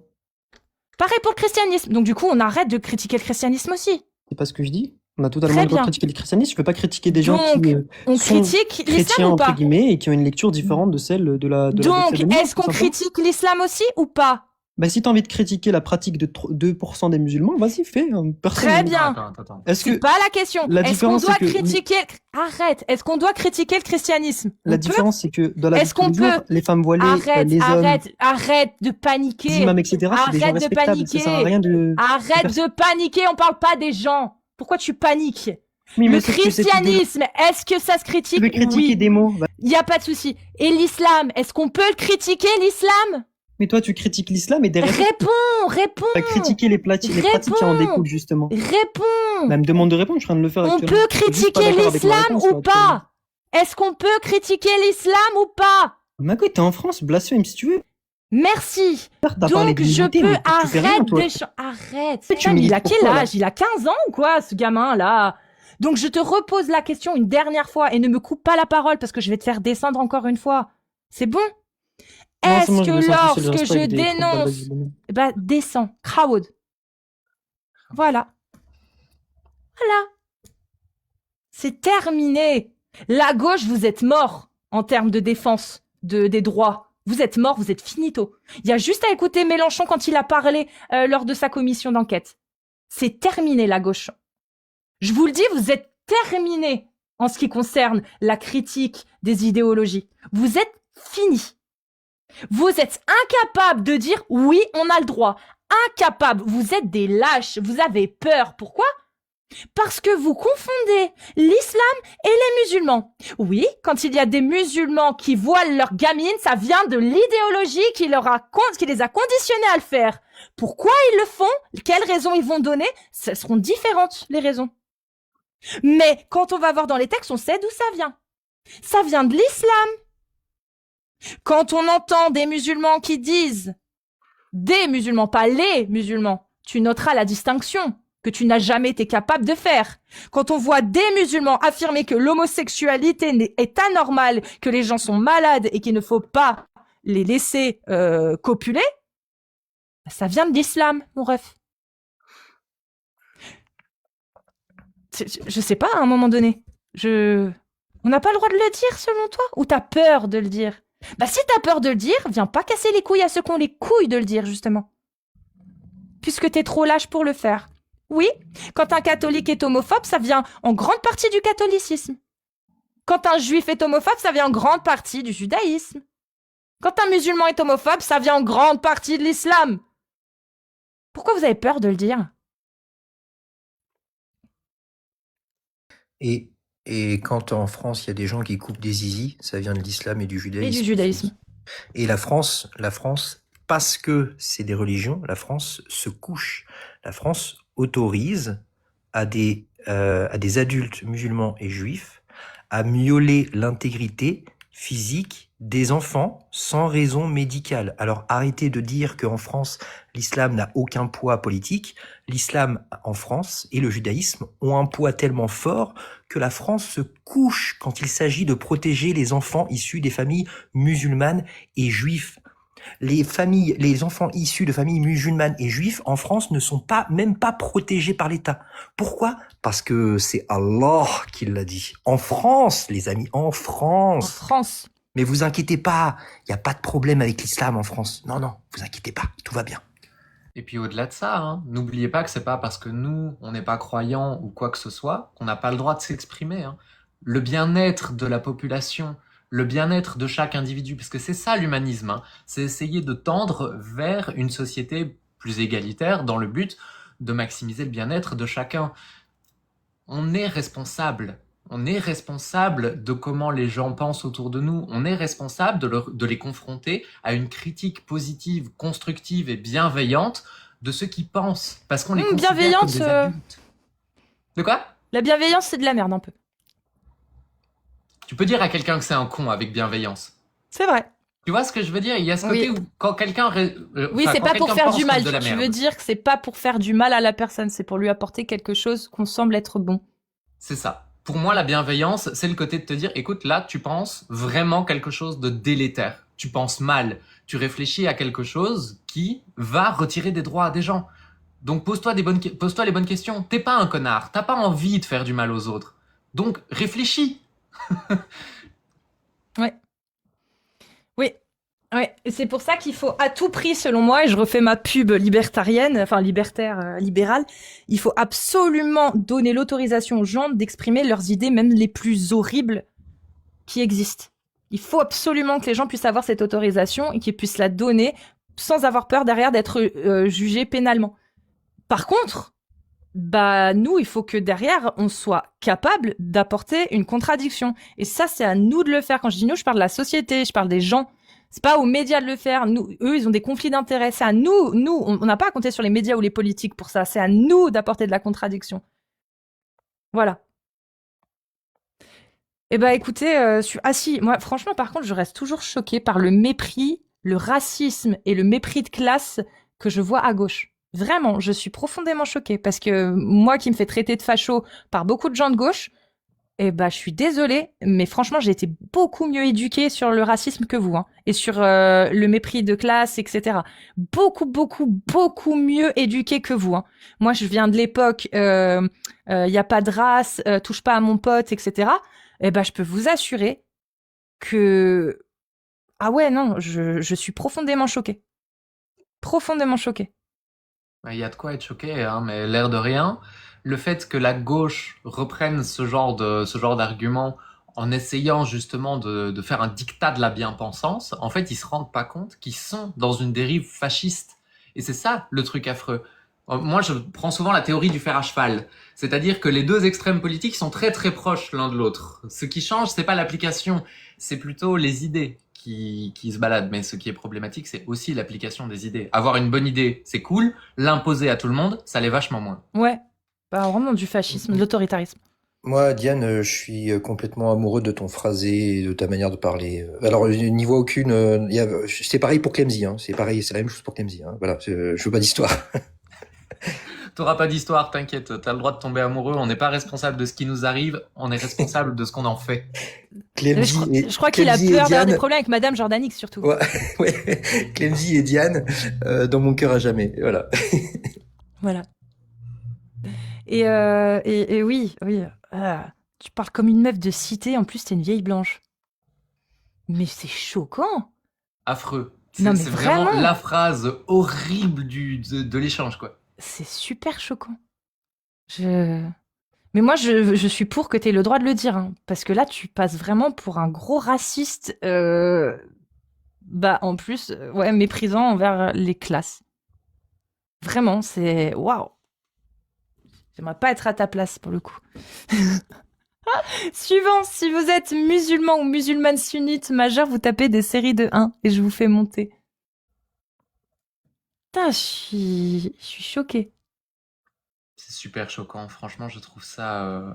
Pareil pour le christianisme. Donc du coup, on arrête de critiquer le christianisme aussi. C'est pas ce que je dis. On a totalement Très le droit de bien. critiquer le christianisme. Je peux pas critiquer des gens Donc, qui On sont critique l'islam chrétiens, ou entre pas? guillemets, et qui ont une lecture différente de celle de la Donc, de celle de nous, est-ce tout qu'on simplement. critique l'islam aussi ou pas? Bah, si t'as envie de critiquer la pratique de 2% des musulmans, vas-y, fais. Hein. Personne Très ne- bien. Attends. Est-ce C'est que pas la question. la Est-ce qu'on différence, doit c'est que- critiquer... Arrête. Est-ce qu'on doit critiquer le christianisme? la On peut différence, c'est que dans la vie Est-ce de tous qu'on les jours, peut- les femmes voilées, Arrête, les hommes, arrête de les paniquer. imams, etc., c'est des gens Arrête de respectables. paniquer. Ça sert à rien de... Arrête de paniquer, on parle pas des gens. Pourquoi tu paniques? Oui, mais Le sauf que cette idée- christianisme, est-ce que ça se critique? Tu veux critiquer Oui. des mots. Bah, Il y a pas de souci. Et l'islam, est-ce qu'on peut le critiquer, l'islam? mais toi, tu critiques l'islam et derrière, tu Réponds. vas critiquer les pratiques qui en Réponds. découlent, justement. Réponds. Bah, elle me demande de répondre, je suis en train de le faire On actuellement. peut Je suis juste pas critiquer d'accord avec ma l'islam réponse, ou là, actuellement. pas? Est-ce qu'on peut critiquer l'islam ou pas? Mago, t'es en France, blasphème si tu veux. Merci. T'as parlé Donc de je l'unité, peux mais tu fais rien, arrête toi. Arrête. Mais tu Putain, mais il milites a quel pourquoi, là âge? Il a 15 ans ou quoi, ce gamin là? Donc je te repose la question une dernière fois et ne me coupe pas la parole parce que je vais te faire descendre encore une fois. C'est bon? Non, c'est Est-ce bon, je me que sens tout seul, lorsque reste pas je avec des trous de balle, dénonce, vas-y, bon. bah descends, crowd. Voilà. C'est terminé. La gauche, vous êtes morts en termes de défense des droits. Vous êtes morts, vous êtes finito. Il y a juste à écouter Mélenchon quand il a parlé lors de sa commission d'enquête. C'est terminé, la gauche. Je vous le dis, vous êtes terminé en ce qui concerne la critique des idéologies. Vous êtes finis. Vous êtes incapables de dire oui, on a le droit. Incapables. Vous êtes des lâches. Vous avez peur. Pourquoi ? Parce que vous confondez l'islam et les musulmans. Oui, quand il y a des musulmans qui voilent leurs gamines, ça vient de l'idéologie qui les a conditionnés à le faire. Pourquoi ils le font ? Quelles raisons ils vont donner ? Ce seront différentes, les raisons. Mais quand on va voir dans les textes, on sait d'où ça vient. Ça vient de l'islam. Quand on entend des musulmans qui disent, des musulmans, pas les musulmans, tu noteras la distinction que tu n'as jamais été capable de faire. Quand on voit des musulmans affirmer que l'homosexualité est anormale, que les gens sont malades et qu'il ne faut pas les laisser copuler, ça vient de l'islam, mon ref. Je sais pas, à un moment donné. On n'a pas le droit de le dire, selon toi ? Ou t'as peur de le dire ? Bah si t'as peur de le dire, viens pas casser les couilles à ceux qui ont les couilles de le dire, justement. Puisque t'es trop lâche pour le faire. Oui, quand un catholique est homophobe, ça vient en grande partie du catholicisme. Quand un juif est homophobe, ça vient en grande partie du judaïsme. Quand un musulman est homophobe, ça vient en grande partie de l'islam. Pourquoi vous avez peur de le dire ? Et quand en France, il y a des gens qui coupent des zizis, ça vient de l'islam et du judaïsme. Et du judaïsme. Et la France, parce que c'est des religions, la France se couche. La France autorise à des adultes musulmans et juifs à violer l'intégrité physique des enfants sans raison médicale. Alors arrêtez de dire qu'en France, l'islam n'a aucun poids politique. L'islam en France et le judaïsme ont un poids tellement fort que la France se couche quand il s'agit de protéger les enfants issus des familles musulmanes et juifs. Les enfants issus de familles musulmanes et juifs en France ne sont même pas protégés par l'État. Pourquoi ? Parce que c'est Allah qui l'a dit. En France, les amis, en France. En France. Mais vous inquiétez pas, il n'y a pas de problème avec l'islam en France. Non, vous inquiétez pas, tout va bien. Et puis au-delà de ça, hein, n'oubliez pas que c'est pas parce que nous, on n'est pas croyants ou quoi que ce soit, qu'on n'a pas le droit de s'exprimer. Hein. Le bien-être de la population, le bien-être de chaque individu, parce que c'est ça l'humanisme, hein, c'est essayer de tendre vers une société plus égalitaire dans le but de maximiser le bien-être de chacun. On est responsable de comment les gens pensent autour de nous. On est responsable de les confronter à une critique positive, constructive et bienveillante de ceux qui pensent. Parce qu'on les considère comme des adultes. De quoi ? La bienveillance, c'est de la merde, un peu. Tu peux dire à quelqu'un que c'est un con avec bienveillance. C'est vrai. Tu vois ce que je veux dire ? Il y a ce côté où quand quelqu'un... oui, c'est pas pour faire du mal. Tu veux dire que c'est pas pour faire du mal à la personne, c'est pour lui apporter quelque chose qu'on semble être bon. C'est ça. Pour moi, la bienveillance, c'est le côté de te dire, écoute, là, tu penses vraiment quelque chose de délétère. Tu penses mal. Tu réfléchis à quelque chose qui va retirer des droits à des gens. Donc, pose-toi les bonnes questions. T'es pas un connard. T'as pas envie de faire du mal aux autres. Donc, réfléchis. Ouais. Oui. Ouais. Et c'est pour ça qu'il faut à tout prix, selon moi, et je refais ma pub libertarienne, enfin libertaire, libérale, il faut absolument donner l'autorisation aux gens d'exprimer leurs idées, même les plus horribles qui existent. Il faut absolument que les gens puissent avoir cette autorisation et qu'ils puissent la donner sans avoir peur derrière d'être jugés pénalement. Par contre, nous, il faut que derrière, on soit capable d'apporter une contradiction. Et ça, c'est à nous de le faire. Quand je dis nous, je parle de la société, je parle des gens. C'est pas aux médias de le faire. Nous, eux, ils ont des conflits d'intérêts. C'est à nous, on n'a pas à compter sur les médias ou les politiques pour ça. C'est à nous d'apporter de la contradiction. Voilà. Eh ben, écoutez, moi, franchement, par contre, je reste toujours choquée par le mépris, le racisme et le mépris de classe que je vois à gauche. Vraiment, je suis profondément choquée parce que moi qui me fais traiter de facho par beaucoup de gens de gauche, je suis désolée, mais franchement, j'ai été beaucoup mieux éduquée sur le racisme que vous, hein, et sur le mépris de classe, etc. Beaucoup mieux éduquée que vous. Hein. Moi, je viens de l'époque, y a pas de race, touche pas à mon pote, etc. Eh ben, je peux vous assurer que... Ah ouais, non, je suis profondément choquée. Profondément choquée. Il y a de quoi être choqué, hein, mais l'air de rien, le fait que la gauche reprenne ce genre d'argument en essayant justement de faire un diktat de la bien-pensance, en fait, ils se rendent pas compte qu'ils sont dans une dérive fasciste. Et c'est ça le truc affreux. Moi, je prends souvent la théorie du fer à cheval. C'est-à-dire que les deux extrêmes politiques sont très très proches l'un de l'autre. Ce qui change, c'est pas l'application, c'est plutôt les idées qui se baladent. Mais ce qui est problématique, c'est aussi l'application des idées. Avoir une bonne idée, c'est cool. L'imposer à tout le monde, ça l'est vachement moins. Ouais, bah, vraiment du fascisme, de l'autoritarisme. Moi, Diane, je suis complètement amoureux de ton phrasé et de ta manière de parler. Alors, je n'y vois aucune... c'est pareil pour Clemzy, hein. C'est pareil, c'est la même chose pour Clemzy, hein. Voilà, je veux pas d'histoire. T'auras pas d'histoire, t'inquiète. T'as le droit de tomber amoureux. On n'est pas responsable de ce qui nous arrive. On est responsable de ce qu'on en fait. Je crois qu'il a peur d'avoir des problèmes avec Madame Jordanix, surtout. Ouais, ouais. Clemzy et Diane, dans mon cœur à jamais. Voilà. Voilà. Et oui. Tu parles comme une meuf de cité. En plus, t'es une vieille blanche. Mais c'est choquant. Affreux. Non, mais C'est vraiment vraiment. la phrase horrible de l'échange, quoi. C'est super choquant. Mais moi, je suis pour que tu aies le droit de le dire, hein, parce que là, tu passes vraiment pour un gros raciste, en plus, ouais, méprisant envers les classes. Vraiment, c'est... Waouh. J'aimerais pas être à ta place, pour le coup. Suivant, si vous êtes musulman ou musulmane sunnite majeure, vous tapez des séries de 1 et je vous fais monter. Putain, je suis choquée. C'est super choquant. Franchement, je trouve ça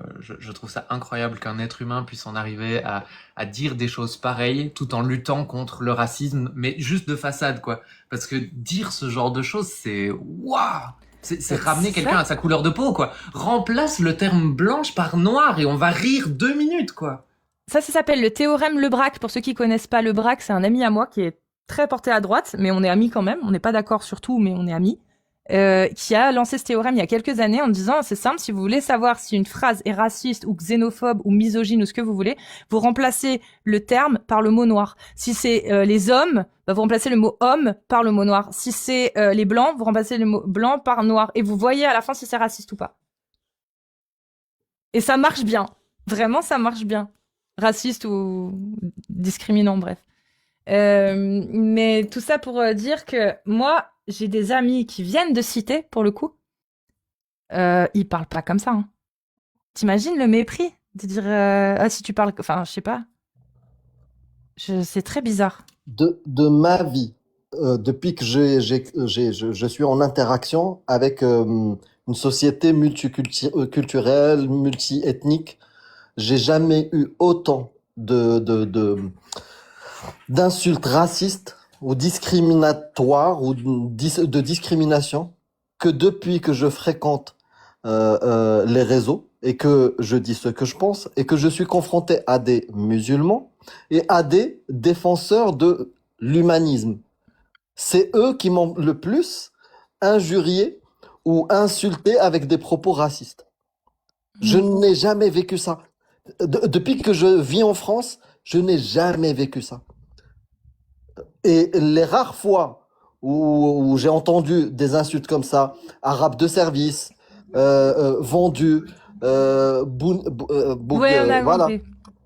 incroyable qu'un être humain puisse en arriver à dire des choses pareilles tout en luttant contre le racisme, mais juste de façade, quoi. Parce que dire ce genre de choses, c'est waouh! C'est ramener quelqu'un à sa couleur de peau, quoi. Remplace le terme blanche par noir et on va rire 2 minutes, quoi. Ça s'appelle le théorème Lebrac. Pour ceux qui connaissent pas Lebrac, c'est un ami à moi qui est très porté à droite, mais on est amis quand même. On n'est pas d'accord sur tout, mais on est amis. Qui a lancé ce théorème il y a quelques années en disant c'est simple, si vous voulez savoir si une phrase est raciste ou xénophobe ou misogyne ou ce que vous voulez, vous remplacez le terme par le mot noir. Si c'est les hommes, vous remplacez le mot homme par le mot noir. Si c'est les blancs, vous remplacez le mot blanc par noir. Et vous voyez à la fin si c'est raciste ou pas. Et ça marche bien. Vraiment, ça marche bien. Raciste ou discriminant, bref. Mais tout ça pour dire que moi, j'ai des amis qui viennent de cité, pour le coup. Ils parlent pas comme ça. Hein. T'imagines le mépris de dire si tu parles... Enfin, je sais pas. C'est très bizarre. De ma vie, depuis que je suis en interaction avec une société multiculturelle, multiethnique, j'ai jamais eu autant d'insultes racistes ou discriminatoires ou de discrimination que depuis que je fréquente les réseaux et que je dis ce que je pense et que je suis confronté à des musulmans et à des défenseurs de l'humanisme. C'est eux qui m'ont le plus injurié ou insulté avec des propos racistes. Je n'ai jamais vécu ça. Depuis que je vis en France, je n'ai jamais vécu ça. Et les rares fois où j'ai entendu des insultes comme ça, arabe de service, vendu,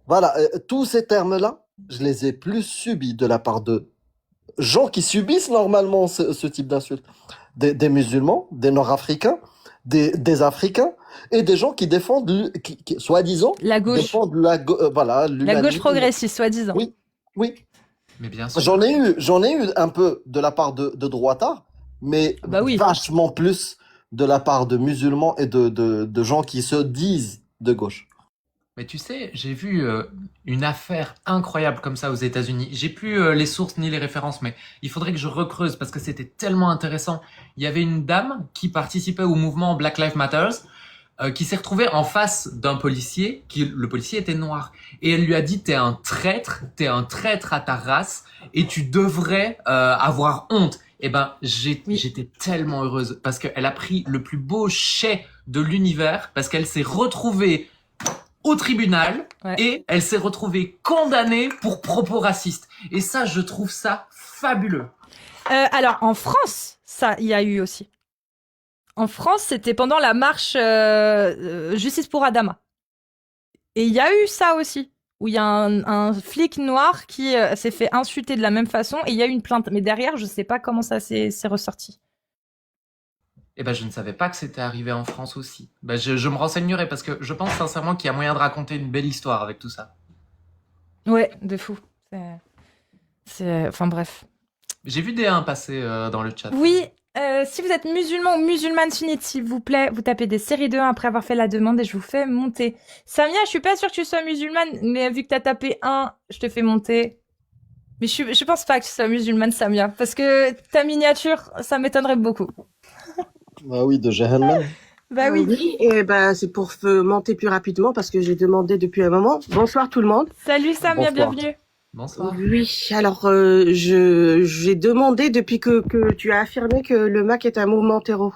voilà, tous ces termes-là, je les ai plus subis de la part de gens qui subissent normalement ce type d'insultes. Des musulmans, des nord-africains, des africains et des gens qui défendent, qui soi-disant, la gauche. défendent la gauche progressiste, soi-disant. Oui. Mais bien sûr. J'en ai eu un peu de la part de droitards, mais vachement plus de la part de musulmans et de gens qui se disent de gauche. Mais tu sais, j'ai vu une affaire incroyable comme ça aux États-Unis. J'ai plus les sources ni les références, mais il faudrait que je recreuse parce que c'était tellement intéressant. Il y avait une dame qui participait au mouvement Black Lives Matter, qui s'est retrouvée en face d'un policier, le policier était noir, et elle lui a dit t'es un traître à ta race, et tu devrais avoir honte. Eh ben, j'étais tellement heureuse parce qu'elle a pris le plus beau chai de l'univers, parce qu'elle s'est retrouvée au tribunal Ouais. et elle s'est retrouvée condamnée pour propos racistes. Et ça, je trouve ça fabuleux. Alors, en France, ça, il y a eu aussi. En France, c'était pendant la marche Justice pour Adama. Et il y a eu ça aussi, où il y a un flic noir qui s'est fait insulter de la même façon et il y a eu une plainte. Mais derrière, je sais pas comment ça s'est ressorti. Eh ben, je ne savais pas que c'était arrivé en France aussi. Ben, je me renseignerai parce que je pense sincèrement qu'il y a moyen de raconter une belle histoire avec tout ça. Ouais, de fou. Enfin bref. J'ai vu des 1 passer dans le chat. Oui, si vous êtes musulman ou musulmane sunnite, s'il vous plaît, vous tapez des séries de 1 après avoir fait la demande et je vous fais monter. Samia, je suis pas sûre que tu sois musulmane, mais vu que t'as tapé 1, je te fais monter. Mais je pense pas que tu sois musulmane, Samia, parce que ta miniature, ça m'étonnerait beaucoup. Ah oui, de Jahannam. Bah oui. Oui, et ben c'est pour monter plus rapidement parce que j'ai demandé depuis un moment. Bonsoir tout le monde. Salut Samia, Bonsoir. bienvenue. Bonsoir. Oui, alors j'ai demandé depuis que tu as affirmé que le MAC est un mouvement terreau.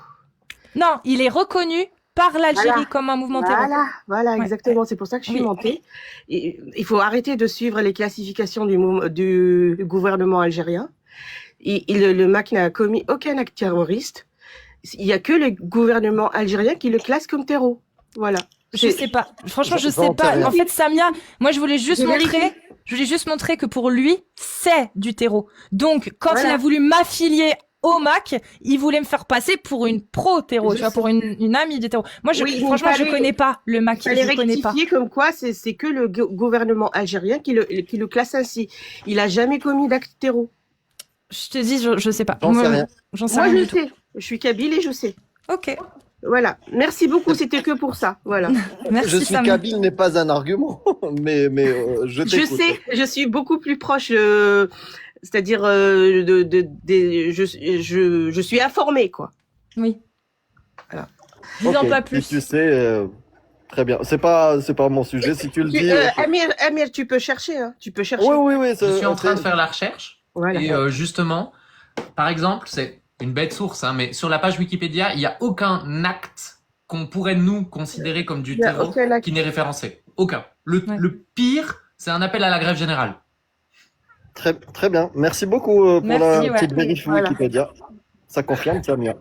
Non, il est reconnu par l'Algérie Voilà. comme un mouvement terroriste. Voilà, Ouais. exactement. C'est pour ça que je suis Oui. montée. Et il faut arrêter de suivre les classifications du gouvernement algérien. Le MAC n'a commis aucun acte terroriste. Il y a que le gouvernement algérien qui le classe comme terreau. Voilà. Je sais pas. Franchement, je J'en sais sais pas. rien. En fait, Samia, moi, je voulais juste J'ai vérifié. montrer que pour lui, c'est du terreau. Donc, quand Voilà. il a voulu m'affilier au MAC, il voulait me faire passer pour une pro-terreau, Je tu vois, sais. pour une amie du terreau. Moi, Oui, il franchement, je fallait- connais pas le MAC. Il fallait Je connais pas. rectifier comme quoi c'est que le gouvernement algérien qui le classe ainsi. Il a jamais commis d'acte terreau. Je te dis, je sais pas. J'en sais Moi, rien. J'en sais Moi, rien je du tout. sais. Je suis kabyle et je sais. Ok. Voilà. Merci beaucoup. C'était que pour ça. Voilà. Merci, Je suis Samia. kabyle n'est pas un argument, mais je Je t'écoute. sais. Je suis beaucoup plus proche. C'est-à-dire, je suis informée, quoi. Oui. Voilà. Dis-en Ok, pas si plus. tu sais, très bien. C'est pas mon sujet. Si tu le dis. Amir, tu peux chercher. Hein. Tu peux chercher. Oui. Je suis en train de faire la recherche. Voilà. Et justement, par exemple, c'est une bête source, hein, mais sur la page Wikipédia, il n'y a aucun acte qu'on pourrait nous considérer comme du Il y a terreau aucun acte. qui n'est référencé. Aucun. Le pire, c'est un appel à la grève générale. Très bien. Merci beaucoup pour Merci, la ouais. petite vérif Voilà. Wikipédia. Ça confirme, Samia.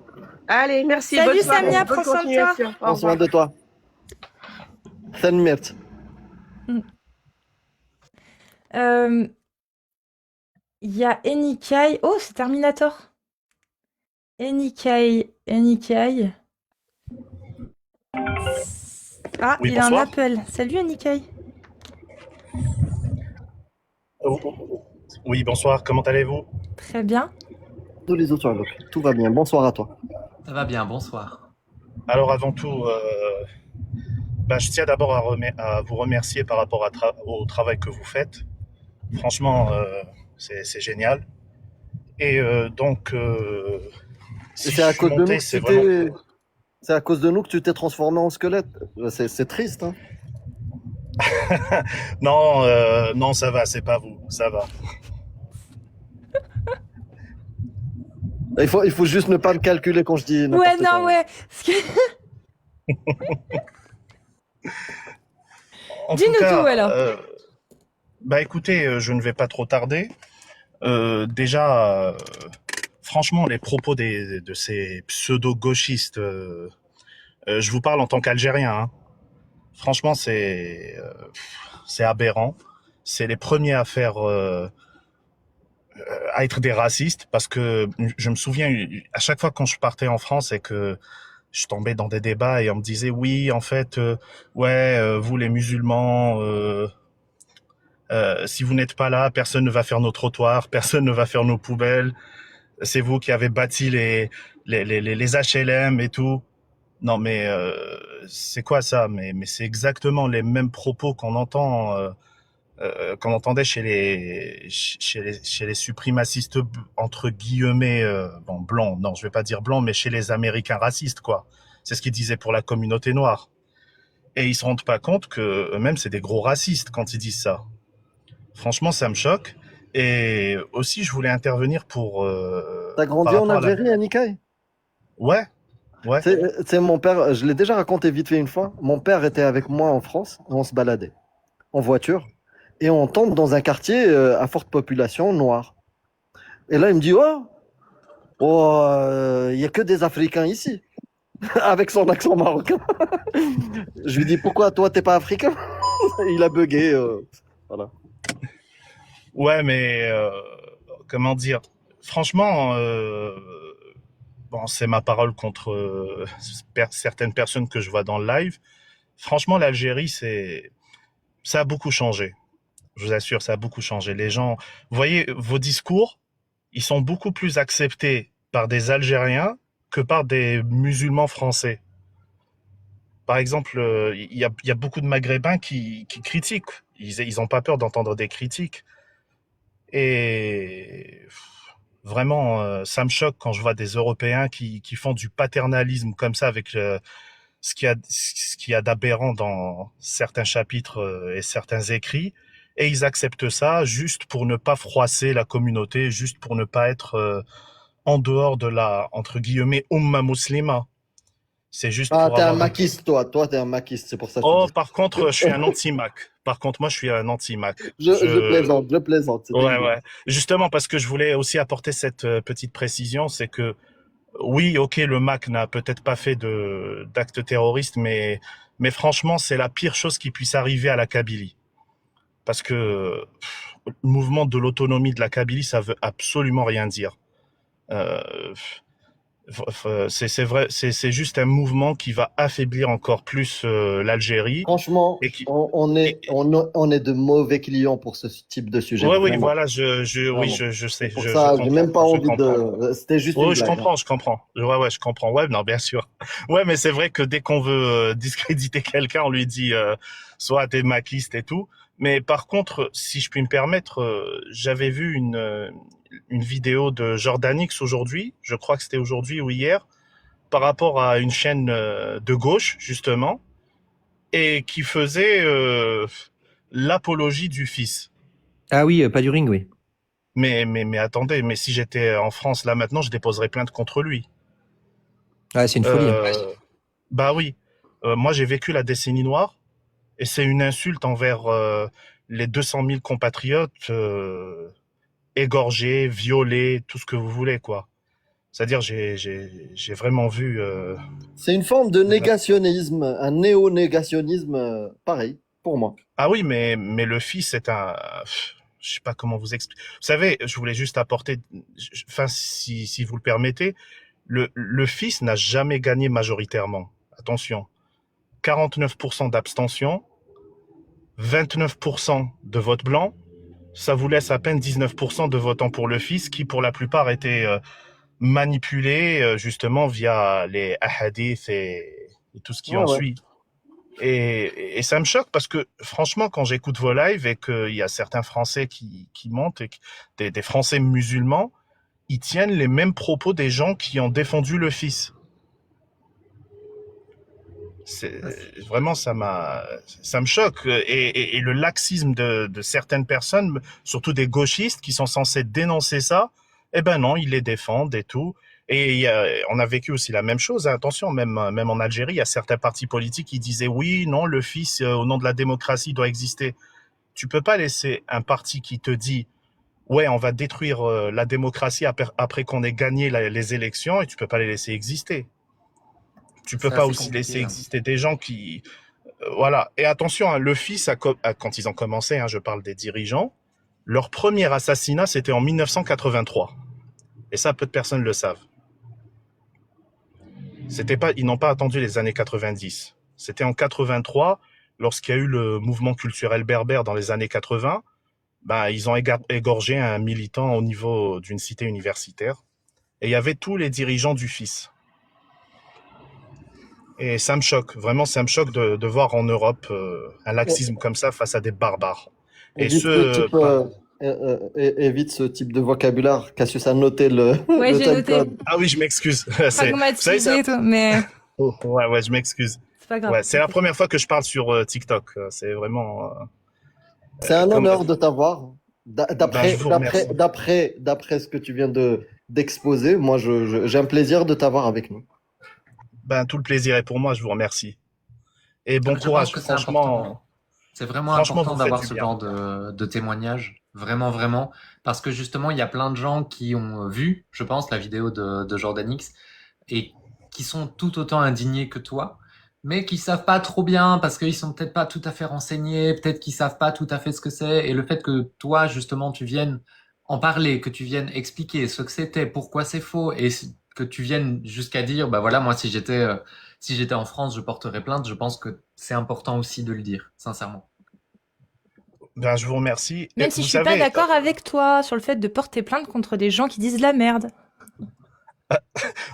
Allez, merci. Salut, bonne soirée, Samia, bonne prends soin de toi. continuation. Au Prends soin revoir. de toi. Thanmert. Il y a Enikai. Oh, c'est Terminator. Enikai. Ah, Oui, il a un bonsoir. appel. Salut Enikai. Oui, bonsoir, comment allez-vous? Très bien. Tous les autres, tout va bien. Bonsoir à toi. Ça va bien, bonsoir. Alors avant tout, je tiens d'abord à vous remercier par rapport au travail que vous faites. Franchement, c'est génial. Et donc, si Et je c'est à suis cause de nous monté, que c'est tu t'es- vraiment... C'est à cause de nous que tu t'es transformé en squelette. C'est triste, hein. Non, non, ça va, c'est pas vous, ça va. Il faut juste ne pas me calculer quand je dis n'importe Ouais, quoi. non, ouais. Parce que- En Dis-nous tout cas, tout, alors. Écoutez, je ne vais pas trop tarder. Déjà, franchement, les propos de ces pseudo-gauchistes, je vous parle en tant qu'Algérien, hein. Franchement, c'est aberrant. C'est les premiers à faire, à être des racistes, parce que je me souviens, à chaque fois quand je partais en France et que je tombais dans des débats et on me disait oui, en fait, vous les musulmans, si vous n'êtes pas là, personne ne va faire nos trottoirs, personne ne va faire nos poubelles. C'est vous qui avez bâti les HLM et tout. Non, mais c'est quoi ça? Mais c'est exactement les mêmes propos qu'on entendait chez les suprémacistes entre guillemets blancs. Non, je vais pas dire blancs, mais chez les Américains racistes, quoi. C'est ce qu'ils disaient pour la communauté noire. Et ils se rendent pas compte que eux-mêmes c'est des gros racistes quand ils disent ça. Franchement, ça me choque. Et aussi, je voulais intervenir pour. T'as grandi par en rapport à la- Algérie, Anikai? Ouais. Ouais. C'est mon père, je l'ai déjà raconté vite fait une fois. Mon père était avec moi en France, on se baladait en voiture et on tombe dans un quartier à forte population noire. Et là, il me dit, il y a que des Africains ici, avec son accent marocain. Je lui dis, pourquoi toi, t'es pas africain? Il a bugué. Voilà. Ouais, mais comment dire? Franchement, bon, c'est ma parole contre certaines personnes que je vois dans le live. Franchement, l'Algérie, ça a beaucoup changé. Je vous assure, ça a beaucoup changé. Les gens, vous voyez, vos discours, ils sont beaucoup plus acceptés par des Algériens que par des musulmans français. Par exemple, il y a beaucoup de Maghrébins qui critiquent. Ils ont pas peur d'entendre des critiques. Et vraiment, ça me choque quand je vois des Européens qui font du paternalisme comme ça avec ce qu'il y a d'aberrant dans certains chapitres et certains écrits. Et ils acceptent ça juste pour ne pas froisser la communauté, juste pour ne pas être en dehors de la, entre guillemets, Umma muslima. C'est juste Ah, pour t'es un avoir maquiste, toi. Toi, t'es un maquiste, c'est pour ça que je te Oh, dis. par contre, je suis un anti-Mac. Par contre, moi, je suis un anti-Mac. Je plaisante, c'était Ouais, une blague. ouais. Justement, parce que je voulais aussi apporter cette petite précision, c'est que oui, ok, le Mac n'a peut-être pas fait d'actes terroristes, mais franchement, c'est la pire chose qui puisse arriver à la Kabylie. Parce que le mouvement de l'autonomie de la Kabylie, ça veut absolument rien dire. Euh, c'est vrai, c'est juste un mouvement qui va affaiblir encore plus l'Algérie Franchement, et qui. on est de mauvais clients pour ce type de sujet, Ouais, oui, vraiment. voilà, oui, Vraiment. je sais, C'est pour je ça, j'ai comprends, même pas je envie comprends. de. C'était juste une Oui, je blague, hein. comprends, je comprends. Ouais, je comprends. Ouais, non, bien sûr. Ouais, mais c'est vrai que dès qu'on veut discréditer quelqu'un, on lui dit soit t'es maquiste et tout. Mais par contre, si je puis me permettre, j'avais vu une vidéo de Jordanix aujourd'hui, je crois que c'était aujourd'hui ou hier, par rapport à une chaîne de gauche, justement, et qui faisait l'apologie du fils. Ah oui, pas du ring, oui. Mais attendez, mais si j'étais en France là maintenant, je déposerais plainte contre lui. Ah, c'est une folie. Hein. Bah oui. Moi, j'ai vécu la décennie noire et c'est une insulte envers les 200 000 compatriotes égorgés, violés, tout ce que vous voulez, quoi. C'est-à-dire, j'ai vraiment vu. C'est une forme de négationnisme, un néo-négationnisme, pareil, pour moi. Ah oui, mais le fils est je sais pas comment vous expliquer. Vous savez, je voulais juste apporter, enfin, si vous le permettez, le fils n'a jamais gagné majoritairement. Attention. 49% d'abstention, 29% de vote blanc, ça vous laisse à peine 19% de votants pour le fils qui, pour la plupart, étaient manipulés justement via les hadiths et tout ce qui Ouais, en ouais. suit. Et ça me choque parce que franchement, quand j'écoute vos lives et qu'il y a certains Français qui montent, et des Français musulmans, ils tiennent les mêmes propos des gens qui ont défendu le fils. C'est vraiment ça me choque et le laxisme de certaines personnes, surtout des gauchistes qui sont censés dénoncer ça, eh ben non, ils les défendent et tout. Et on a vécu aussi la même chose. Attention, même en Algérie, il y a certains partis politiques qui disaient oui, non, le fils au nom de la démocratie doit exister. Tu peux pas laisser un parti qui te dit ouais, on va détruire la démocratie après qu'on ait gagné les élections et tu peux pas les laisser exister. Tu peux C'est pas assez aussi laisser compliqué, hein. exister des gens qui voilà. Et attention, hein, le fils quand ils ont commencé, hein, je parle des dirigeants, leur premier assassinat c'était en 1983. Et ça, peu de personnes le savent. Ils n'ont pas attendu les années 90. C'était en 83, lorsqu'il y a eu le mouvement culturel berbère dans les années 80. Ben, ils ont égorgé un militant au niveau d'une cité universitaire. Et il y avait tous les dirigeants du FIS. Et ça me choque, vraiment, ça me choque de voir en Europe un laxisme comme ça face à des barbares. Et Évite ce type de vocabulaire. Cassius a noté Ouais, le j'ai noté. timecode. Ah oui, je m'excuse. Vous savez, Pragmatisé et tout, mais ouais, je m'excuse. c'est pas grave. Ouais, c'est la première fois que je parle sur TikTok. C'est vraiment. C'est un comme- honneur de t'avoir. je vous remercie. D'après ce que tu viens d'exposer, moi, j'ai un plaisir de t'avoir avec nous. Ben, tout le plaisir est pour moi, je vous remercie. Et bon Je pense courage, que c'est important. franchement, C'est vraiment franchement, important vous faites d'avoir du ce bien. genre de témoignage. Vraiment, vraiment. Parce que justement, il y a plein de gens qui ont vu, je pense, la vidéo de Jordan X et qui sont tout autant indignés que toi, mais qui savent pas trop bien parce qu'ils sont peut-être pas tout à fait renseignés, peut-être qu'ils savent pas tout à fait ce que c'est. Et le fait que toi, justement, tu viennes en parler, que tu viennes expliquer ce que c'était, pourquoi c'est faux, et que tu viennes jusqu'à dire, bah voilà, moi, si j'étais en France, je porterais plainte. Je pense que c'est important aussi de le dire, sincèrement. Ben, je vous remercie. Et Même si vous je suis pas savez, d'accord avec toi sur le fait de porter plainte contre des gens qui disent de la merde.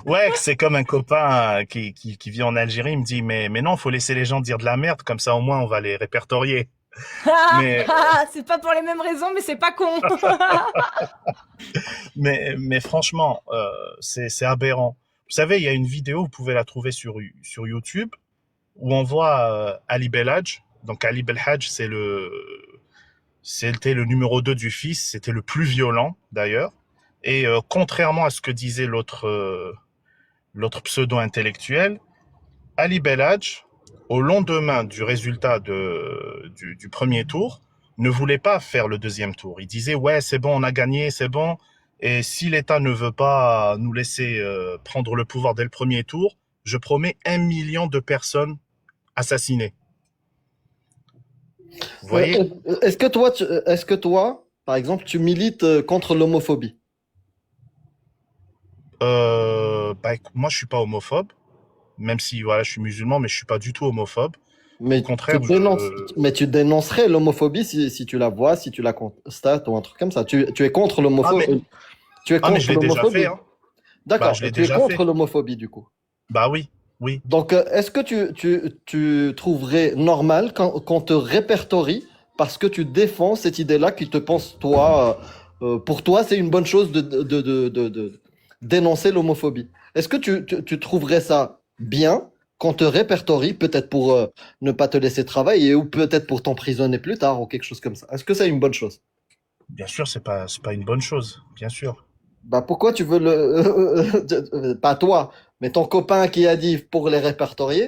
ouais, c'est comme un copain qui vit en Algérie, il me dit, mais non, faut laisser les gens dire de la merde, comme ça au moins on va les répertorier. Mais, C'est pas pour les mêmes raisons, mais c'est pas con. mais franchement, c'est aberrant. Vous savez, il y a une vidéo, vous pouvez la trouver sur YouTube, où on voit Ali Belhadj. Donc Ali Belhadj, c'était le numéro 2 du fils, c'était le plus violent d'ailleurs. Et contrairement à ce que disait l'autre pseudo-intellectuel, Ali Belhadj, au lendemain du résultat du premier tour, ne voulait pas faire le deuxième tour. Il disait, ouais, c'est bon, on a gagné, c'est bon. Et si l'État ne veut pas nous laisser prendre le pouvoir dès le premier tour, je promets 1 million de personnes assassinées. Vous voyez? Est-ce que toi, par exemple, tu milites contre l'homophobie? Moi, je suis pas homophobe, même si voilà, je suis musulman, mais je suis pas du tout homophobe. Au Mais contraire, tu dénoncerais l'homophobie si tu la vois, si tu la constates ou un truc comme ça. Tu es contre l'homophobie. Tu es mais contre je l'ai déjà l'homophobie. fait, hein. D'accord, Je l'ai tu es déjà contre fait. l'homophobie du coup. Bah oui, oui. Donc, est-ce que tu trouverais normal qu'on te répertorie parce que tu défends cette idée-là qui te pense, toi, pour toi, c'est une bonne chose de dénoncer l'homophobie. Est-ce que tu trouverais ça bien qu'on te répertorie, peut-être pour ne pas te laisser travailler ou peut-être pour t'emprisonner plus tard ou quelque chose comme ça? Est-ce que c'est une bonne chose? Bien sûr, c'est pas une bonne chose, bien sûr. Bah pourquoi tu veux pas toi, mais ton copain qui a dit pour les répertorier?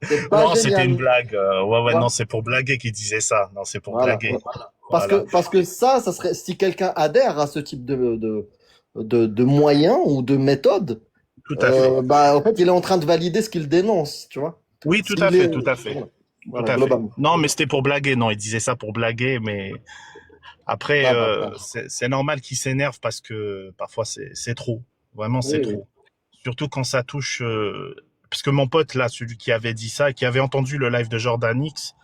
C'est pas Non, c'était une génial. blague. Ouais, Ouais. non, c'est pour blaguer qu'il disait ça. Non, c'est pour Voilà, blaguer. voilà. Voilà. Parce que ça serait, si quelqu'un adhère à ce type de moyens ou de méthodes, Tout à fait. bah, en fait, il est en train de valider ce qu'il dénonce, tu vois. Oui, tout S'il à fait, est- tout à fait. Voilà, Tout voilà, à fait. globalement. Non, mais c'était pour blaguer. Non, il disait ça pour blaguer, mais après, Bah. c'est normal qu'il s'énerve parce que parfois c'est trop. Vraiment, c'est Oui, oui. trop. Surtout quand ça touche. Parce que mon pote, là, celui qui avait dit ça, qui avait entendu le live de Jordan X,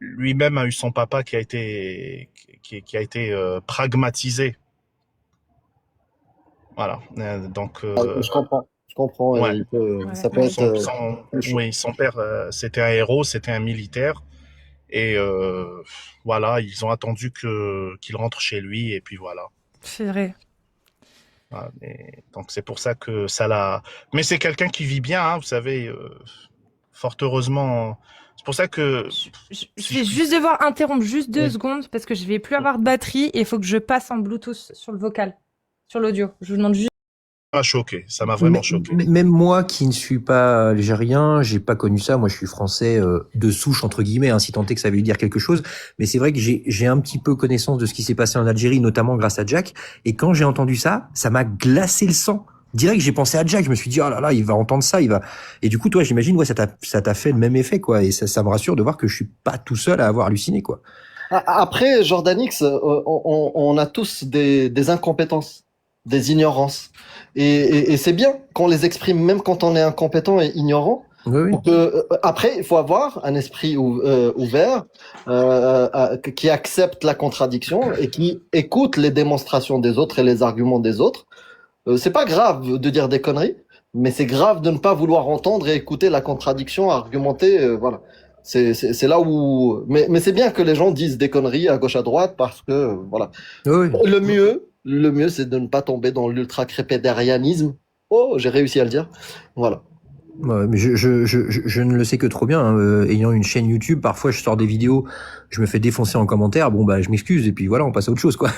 lui-même a eu son papa qui a été pragmatisé. Voilà. Donc, Je comprends. ouais. Ça peut être plus chaud. Oui, son père, c'était un héros, c'était un militaire. Et voilà, ils ont attendu qu'il rentre chez lui, et puis voilà. C'est vrai. Voilà, donc c'est pour ça que ça l'a. Mais c'est quelqu'un qui vit bien, hein, vous savez, fort heureusement. C'est pour ça que. Je vais juste devoir interrompre juste 2 Oui. secondes parce que je vais plus avoir de batterie et il faut que je passe en Bluetooth sur le vocal, sur l'audio. Je vous demande juste. Ça m'a choqué, ça m'a vraiment choqué. Même moi qui ne suis pas algérien, j'ai pas connu ça. Moi, je suis français de souche entre guillemets, hein, si tant est que ça veut dire quelque chose. Mais c'est vrai que j'ai un petit peu connaissance de ce qui s'est passé en Algérie, notamment grâce à Jack. Et quand j'ai entendu ça, ça m'a glacé le sang. Direct, j'ai pensé à Jack. Je me suis dit, oh là là, il va entendre ça, il va. Et du coup, toi, j'imagine, ouais, ça t'a fait le même effet, quoi. Et ça me rassure de voir que je suis pas tout seul à avoir halluciné, quoi. Après, Jordan X, on a tous des incompétences, des ignorances. Et c'est bien qu'on les exprime même quand on est incompétent et ignorant. Oui, oui. Après, il faut avoir un esprit ouvert qui accepte la contradiction et qui écoute les démonstrations des autres et les arguments des autres. C'est pas grave de dire des conneries, mais c'est grave de ne pas vouloir entendre et écouter la contradiction, argumenter. Voilà. C'est là où. Mais c'est bien que les gens disent des conneries à gauche à droite parce que voilà. Oui, oui. Le mieux, c'est de ne pas tomber dans l'ultra-crépédérianisme. Oh, j'ai réussi à le dire. Voilà. Ouais, mais je ne le sais que trop bien. Hein. Ayant une chaîne YouTube, parfois je sors des vidéos, je me fais défoncer en commentaire. Bon bah je m'excuse et puis voilà, on passe à autre chose quoi.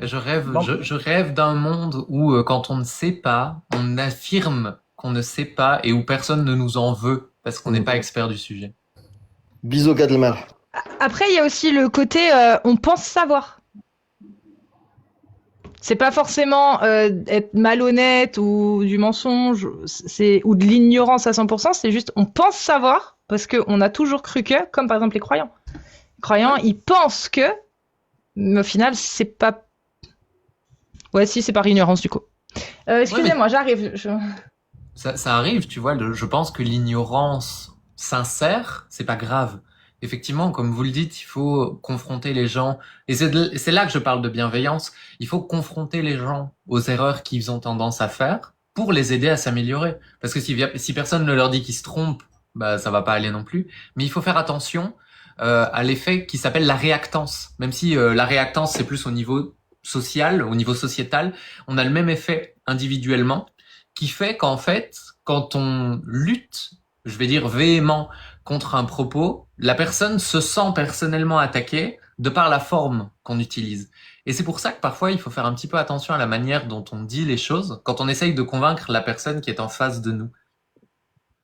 Je Non, je rêve d'un monde où, quand on ne sait pas, on affirme qu'on ne sait pas et où personne ne nous en veut parce qu'on n'est pas expert du sujet. Bisous, Gad Elmaleh. Après, il y a aussi le côté on pense savoir. C'est pas forcément être malhonnête ou du mensonge, ou de l'ignorance à 100%, c'est juste on pense savoir parce qu'on a toujours cru que, comme par exemple les croyants. Les croyants, ils pensent que, mais au final, c'est pas. Ouais, si, c'est par ignorance du coup. Ouais, mais Excusez-moi, j'arrive. ça arrive, tu vois. Je pense que l'ignorance sincère, c'est pas grave. Effectivement, comme vous le dites, il faut confronter les gens. Et c'est là que je parle de bienveillance. Il faut confronter les gens aux erreurs qu'ils ont tendance à faire pour les aider à s'améliorer. Parce que si personne ne leur dit qu'ils se trompent, bah ça va pas aller non plus. Mais il faut faire attention à l'effet qui s'appelle la réactance. Même si la réactance c'est plus au niveau social, au niveau sociétal, on a le même effet individuellement qui fait qu'en fait, quand on lutte, je vais dire véhément, contre un propos, la personne se sent personnellement attaquée de par la forme qu'on utilise. Et c'est pour ça que parfois il faut faire un petit peu attention à la manière dont on dit les choses quand on essaye de convaincre la personne qui est en face de nous.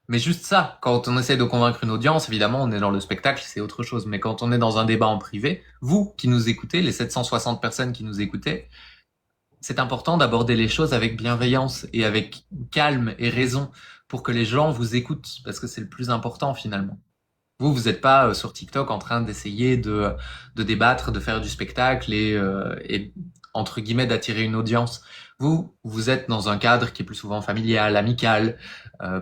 Mais juste ça, quand on essaie de convaincre une audience, évidemment, on est dans le spectacle, c'est autre chose. Mais quand on est dans un débat en privé, vous qui nous écoutez, les 760 personnes qui nous écoutez, c'est important d'aborder les choses avec bienveillance et avec calme et raison pour que les gens vous écoutent, parce que c'est le plus important finalement. Vous n'êtes pas sur TikTok en train d'essayer de débattre, de faire du spectacle et entre guillemets d'attirer une audience. Vous êtes dans un cadre qui est plus souvent familial, amical,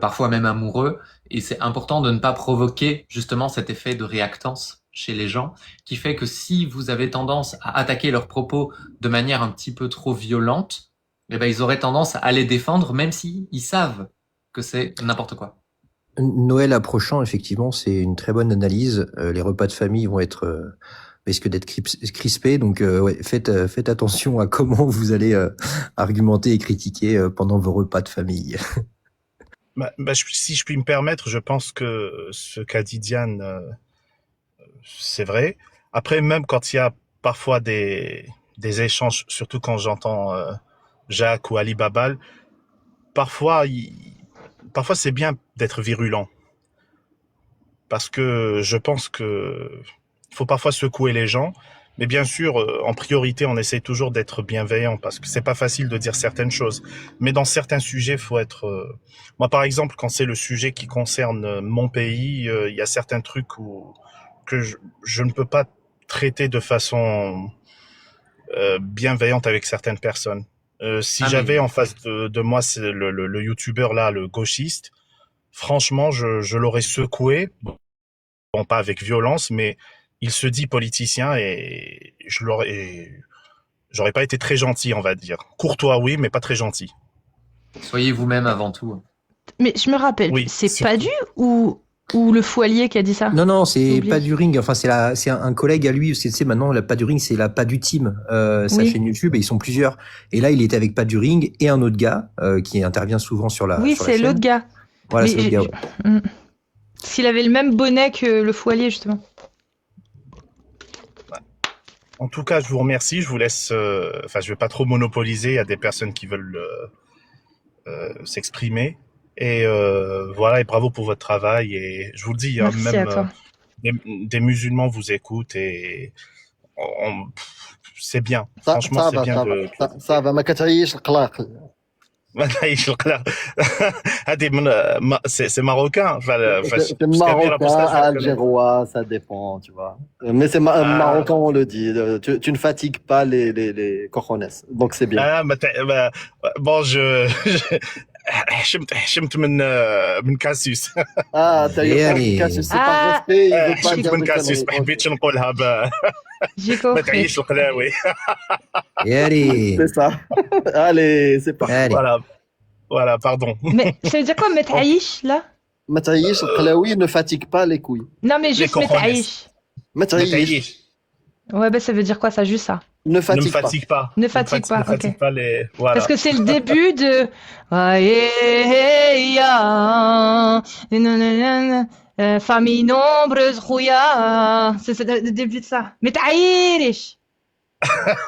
parfois même amoureux, et c'est important de ne pas provoquer justement cet effet de réactance chez les gens, qui fait que si vous avez tendance à attaquer leurs propos de manière un petit peu trop violente, eh ben ils auraient tendance à les défendre, même si ils savent que c'est n'importe quoi. Noël approchant, effectivement, c'est une très bonne analyse. Les repas de famille vont risquent d'être crispés, donc ouais, faites attention à comment vous allez argumenter et critiquer pendant vos repas de famille. si je puis me permettre, je pense que ce qu'a dit Diane, c'est vrai. Après, même quand il y a parfois des échanges, surtout quand j'entends Jacques ou Ali Babal, parfois c'est bien d'être virulent. Parce que je pense que il faut parfois secouer les gens. Mais bien sûr, en priorité, on essaie toujours d'être bienveillant parce que c'est pas facile de dire certaines choses. Mais dans certains sujets, faut être. Moi, par exemple, quand c'est le sujet qui concerne mon pays, il y a certains trucs que je ne peux pas traiter de façon bienveillante avec certaines personnes. Si j'avais en face de moi c'est le youtubeur là, le gauchiste, franchement, je l'aurais secoué. Bon, pas avec violence, mais il se dit politicien et j'aurais pas été très gentil, on va dire. Courtois, oui, mais pas très gentil. Soyez vous-même avant tout. Mais je me rappelle, Oui, c'est surtout. Padu ou le Foualier qui a dit ça? Non, c'est Oublié. pas du ring. Enfin, c'est un collègue à lui. C'est maintenant la pas du ring, c'est la pas du team. Sa Oui. chaîne YouTube et ils sont plusieurs. Et là, il était avec pas du ring et un autre gars qui intervient souvent sur la. Oui, sur la c'est chaîne. l'autre gars. Voilà, Mais c'est l'autre gars. Ouais. S'il avait le même bonnet que le Foualier, justement. En tout cas, je vous remercie. Je vous laisse. Enfin, je vais pas trop monopoliser. Il y a des personnes qui veulent s'exprimer. Et voilà. Et bravo pour votre travail. Et je vous le dis, hein, Merci à même toi. des musulmans vous écoutent et c'est bien. Franchement, c'est bien de. صعبة ما كتعيش القلاق. C'est marocain. C'est marocain, algérois, ça dépend, tu vois. Mais c'est marocain, on le dit. Tu ne fatigues pas les cojones. Donc c'est bien. Bon, حشمت من كاسيس. T'as eu Allez. c'est par respect, il veut pas حشمت dire من de كاسيس ما conneries. حبيتش نقولها J'ai ما compris. تعيش القلاوي. Et allez. C'est ça. Allez, c'est parti. Allez. Voilà, pardon. Mais ça veut dire quoi, Metaïch, là? ما تعيش القلاوي ne fatigue pas les couilles. Non, mais juste cojones. Metaïch. ما تعيش تعيش. Ouais, bah ça veut dire quoi, ça, juste ça? ne Ne me fatigue pas. fatigue pas. Ne fatigue pas, Ne fatigue ok. pas les. Voilà. Parce que c'est le début de. Famille nombreuse, rouya. C'est le début de ça. Metaïch.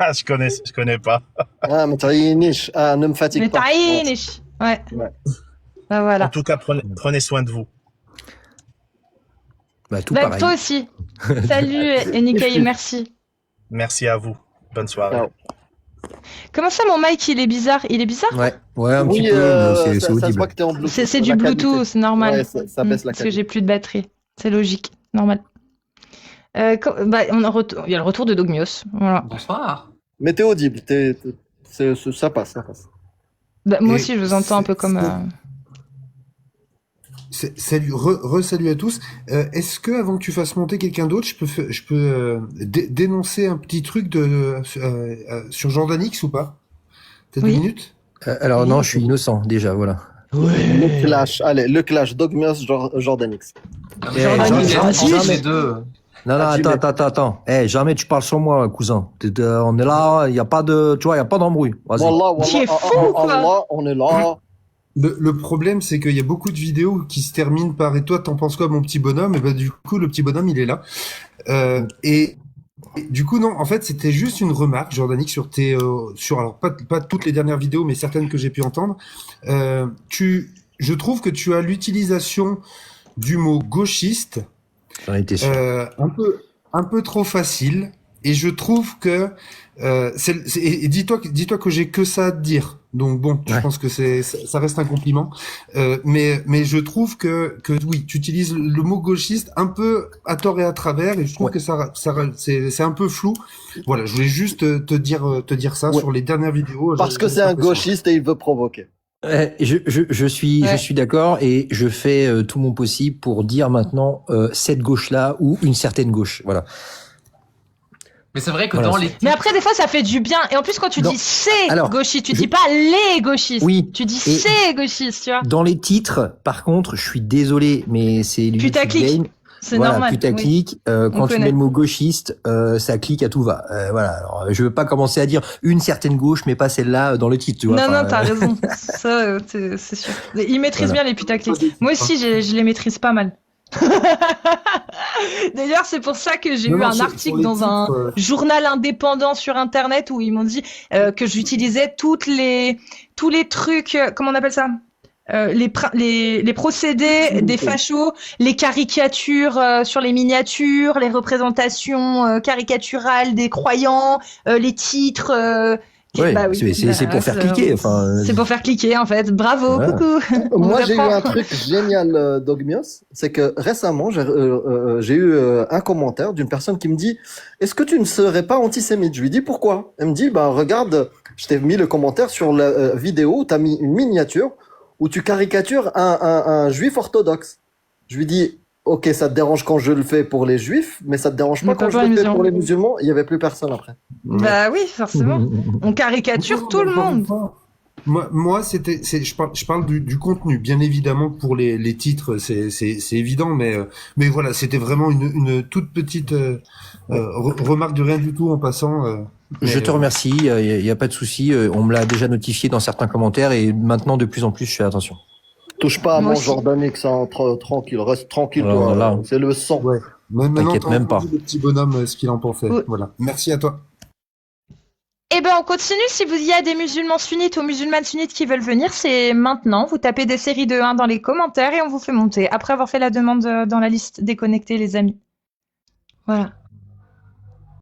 Ah, je connais pas. Ah, mais تعينيش. Ah, ne me fatigue Mais pas. ta'ayinish. Ouais. Ouais. Bah En voilà. tout cas, prenez soin de vous. Bah, tout Bah, pareil. toi aussi. Salut Enikaï, merci. Merci à vous. Bonne soirée. Ciao. Comment ça, mon mic, il est bizarre? Il est bizarre? Ouais, un Oui, petit peu, mais c'est ça se audible. voit que t'es en Bluetooth. C'est du La qualité. Bluetooth, c'est normal. Ouais, ça baisse la Parce que qualité. j'ai plus de batterie. C'est logique, normal. Bah, il y a le retour de Dogmios. Voilà. Bonsoir. Mais t'es audible, ça passe, ça passe. Bah, moi Et aussi, je vous entends un peu comme. Salut, salut à tous. Est-ce que avant que tu fasses monter quelqu'un d'autre, je peux dénoncer un petit truc sur Jordanix ou pas? T'as 2 Oui. minutes? Alors non, je suis innocent déjà, voilà. Le clash, allez, le clash, Dogmios, Jordanix. Eh, Jordanix, jamais- vas-y. Entre jamais- les deux. Non, Ah, tu attends. Jamais tu parles sur moi, cousin. On est là, il y a pas de, tu vois, il y a pas d'embrouille. Vas-y. Wallah, Tu es wallah, fou, quoi. Allah, on est là. Le problème, c'est qu'il y a beaucoup de vidéos qui se terminent par "et toi, t'en penses quoi, mon petit bonhomme?" Et bah, du coup, le petit bonhomme, il est là. Et du coup, non, en fait, c'était juste une remarque, Jordanix, alors pas toutes les dernières vidéos, mais certaines que j'ai pu entendre. Je trouve que tu as l'utilisation du mot gauchiste J'en étais sûr. un peu trop facile, et je trouve que et dis-toi que j'ai que ça à te dire. Donc bon, je Ouais. pense que ça reste un compliment, mais je trouve que oui, tu utilises le mot gauchiste un peu à tort et à travers, et je trouve Ouais. que c'est un peu flou. Voilà, je voulais juste te dire ça Ouais. sur les dernières vidéos. Parce que c'est un gauchiste et il veut provoquer. Je suis d'accord et je fais tout mon possible pour dire maintenant cette gauche-là ou une certaine gauche. Voilà. Mais c'est vrai que Voilà, dans c'est- les Mais après, des fois, ça fait du bien. Et en plus, quand tu Non. dis c'est Alors, gauchiste, tu je- dis pas les gauchistes. Oui. Tu dis Et- c'est gauchiste, tu vois. Dans les titres, par contre, je suis désolé, mais c'est le YouTube Putaclic. game. C'est Voilà, normal. Oui. putaclic. Quand tu connaît. mets le mot gauchiste, ça clique à tout va. Voilà. Alors, je veux pas commencer à dire une certaine gauche, mais pas celle-là dans le titre. Tu vois. Non, Enfin, non, t'as raison. Ça, c'est sûr. Ils maîtrisent Voilà. bien les putaclics. Moi aussi, je les maîtrise pas mal. D'ailleurs, c'est pour ça que j'ai Non, eu non, un sur article les dans un titres, journal indépendant sur Internet où ils m'ont dit que j'utilisais tous les trucs, comment on appelle ça? Les procédés des fachos, les caricatures sur les miniatures, les représentations caricaturales des croyants, les titres. Ouais, bah oui, c'est pour faire cliquer. Enfin, c'est pour faire cliquer en fait. Bravo, Voilà. coucou. On Moi, vous j'ai eu apprend. un truc génial, Dogmios, c'est que récemment, j'ai eu un commentaire d'une personne qui me dit « Est-ce que tu ne serais pas antisémite ?» Je lui dis « Pourquoi ?» Elle me dit « Bah regarde, je t'ai mis le commentaire sur la vidéo où tu as mis une miniature où tu caricatures un juif orthodoxe. » Je lui dis « Ok, ça te dérange quand je le fais pour les juifs, mais ça te dérange Mais pas quand pas je pour le les fais pour musulmans. les musulmans ?» Il y avait plus personne après. Bah oui, forcément. On caricature tout le monde. Moi, je parle du contenu, bien évidemment. Pour les titres, c'est évident, mais voilà, c'était vraiment une toute petite remarque de rien du tout en passant. Je te remercie. Il y a pas de souci. On me l'a déjà notifié dans certains commentaires et maintenant de plus en plus, je fais attention. Touche pas à Moi mon aussi. Jordanix, hein, tranquille, reste tranquille, Alors, toi. là. C'est le sang. Ouais. Maintenant, T'inquiète t'as même entendu pas. le petit bonhomme ce qu'il en pensait. Oui. Voilà. Merci à toi. Eh ben, on continue. Si vous y a des musulmans sunnites ou musulmanes sunnites qui veulent venir, c'est maintenant. Vous tapez des séries de 1 dans les commentaires et on vous fait monter. Après avoir fait la demande dans la liste déconnectée, les amis. Voilà.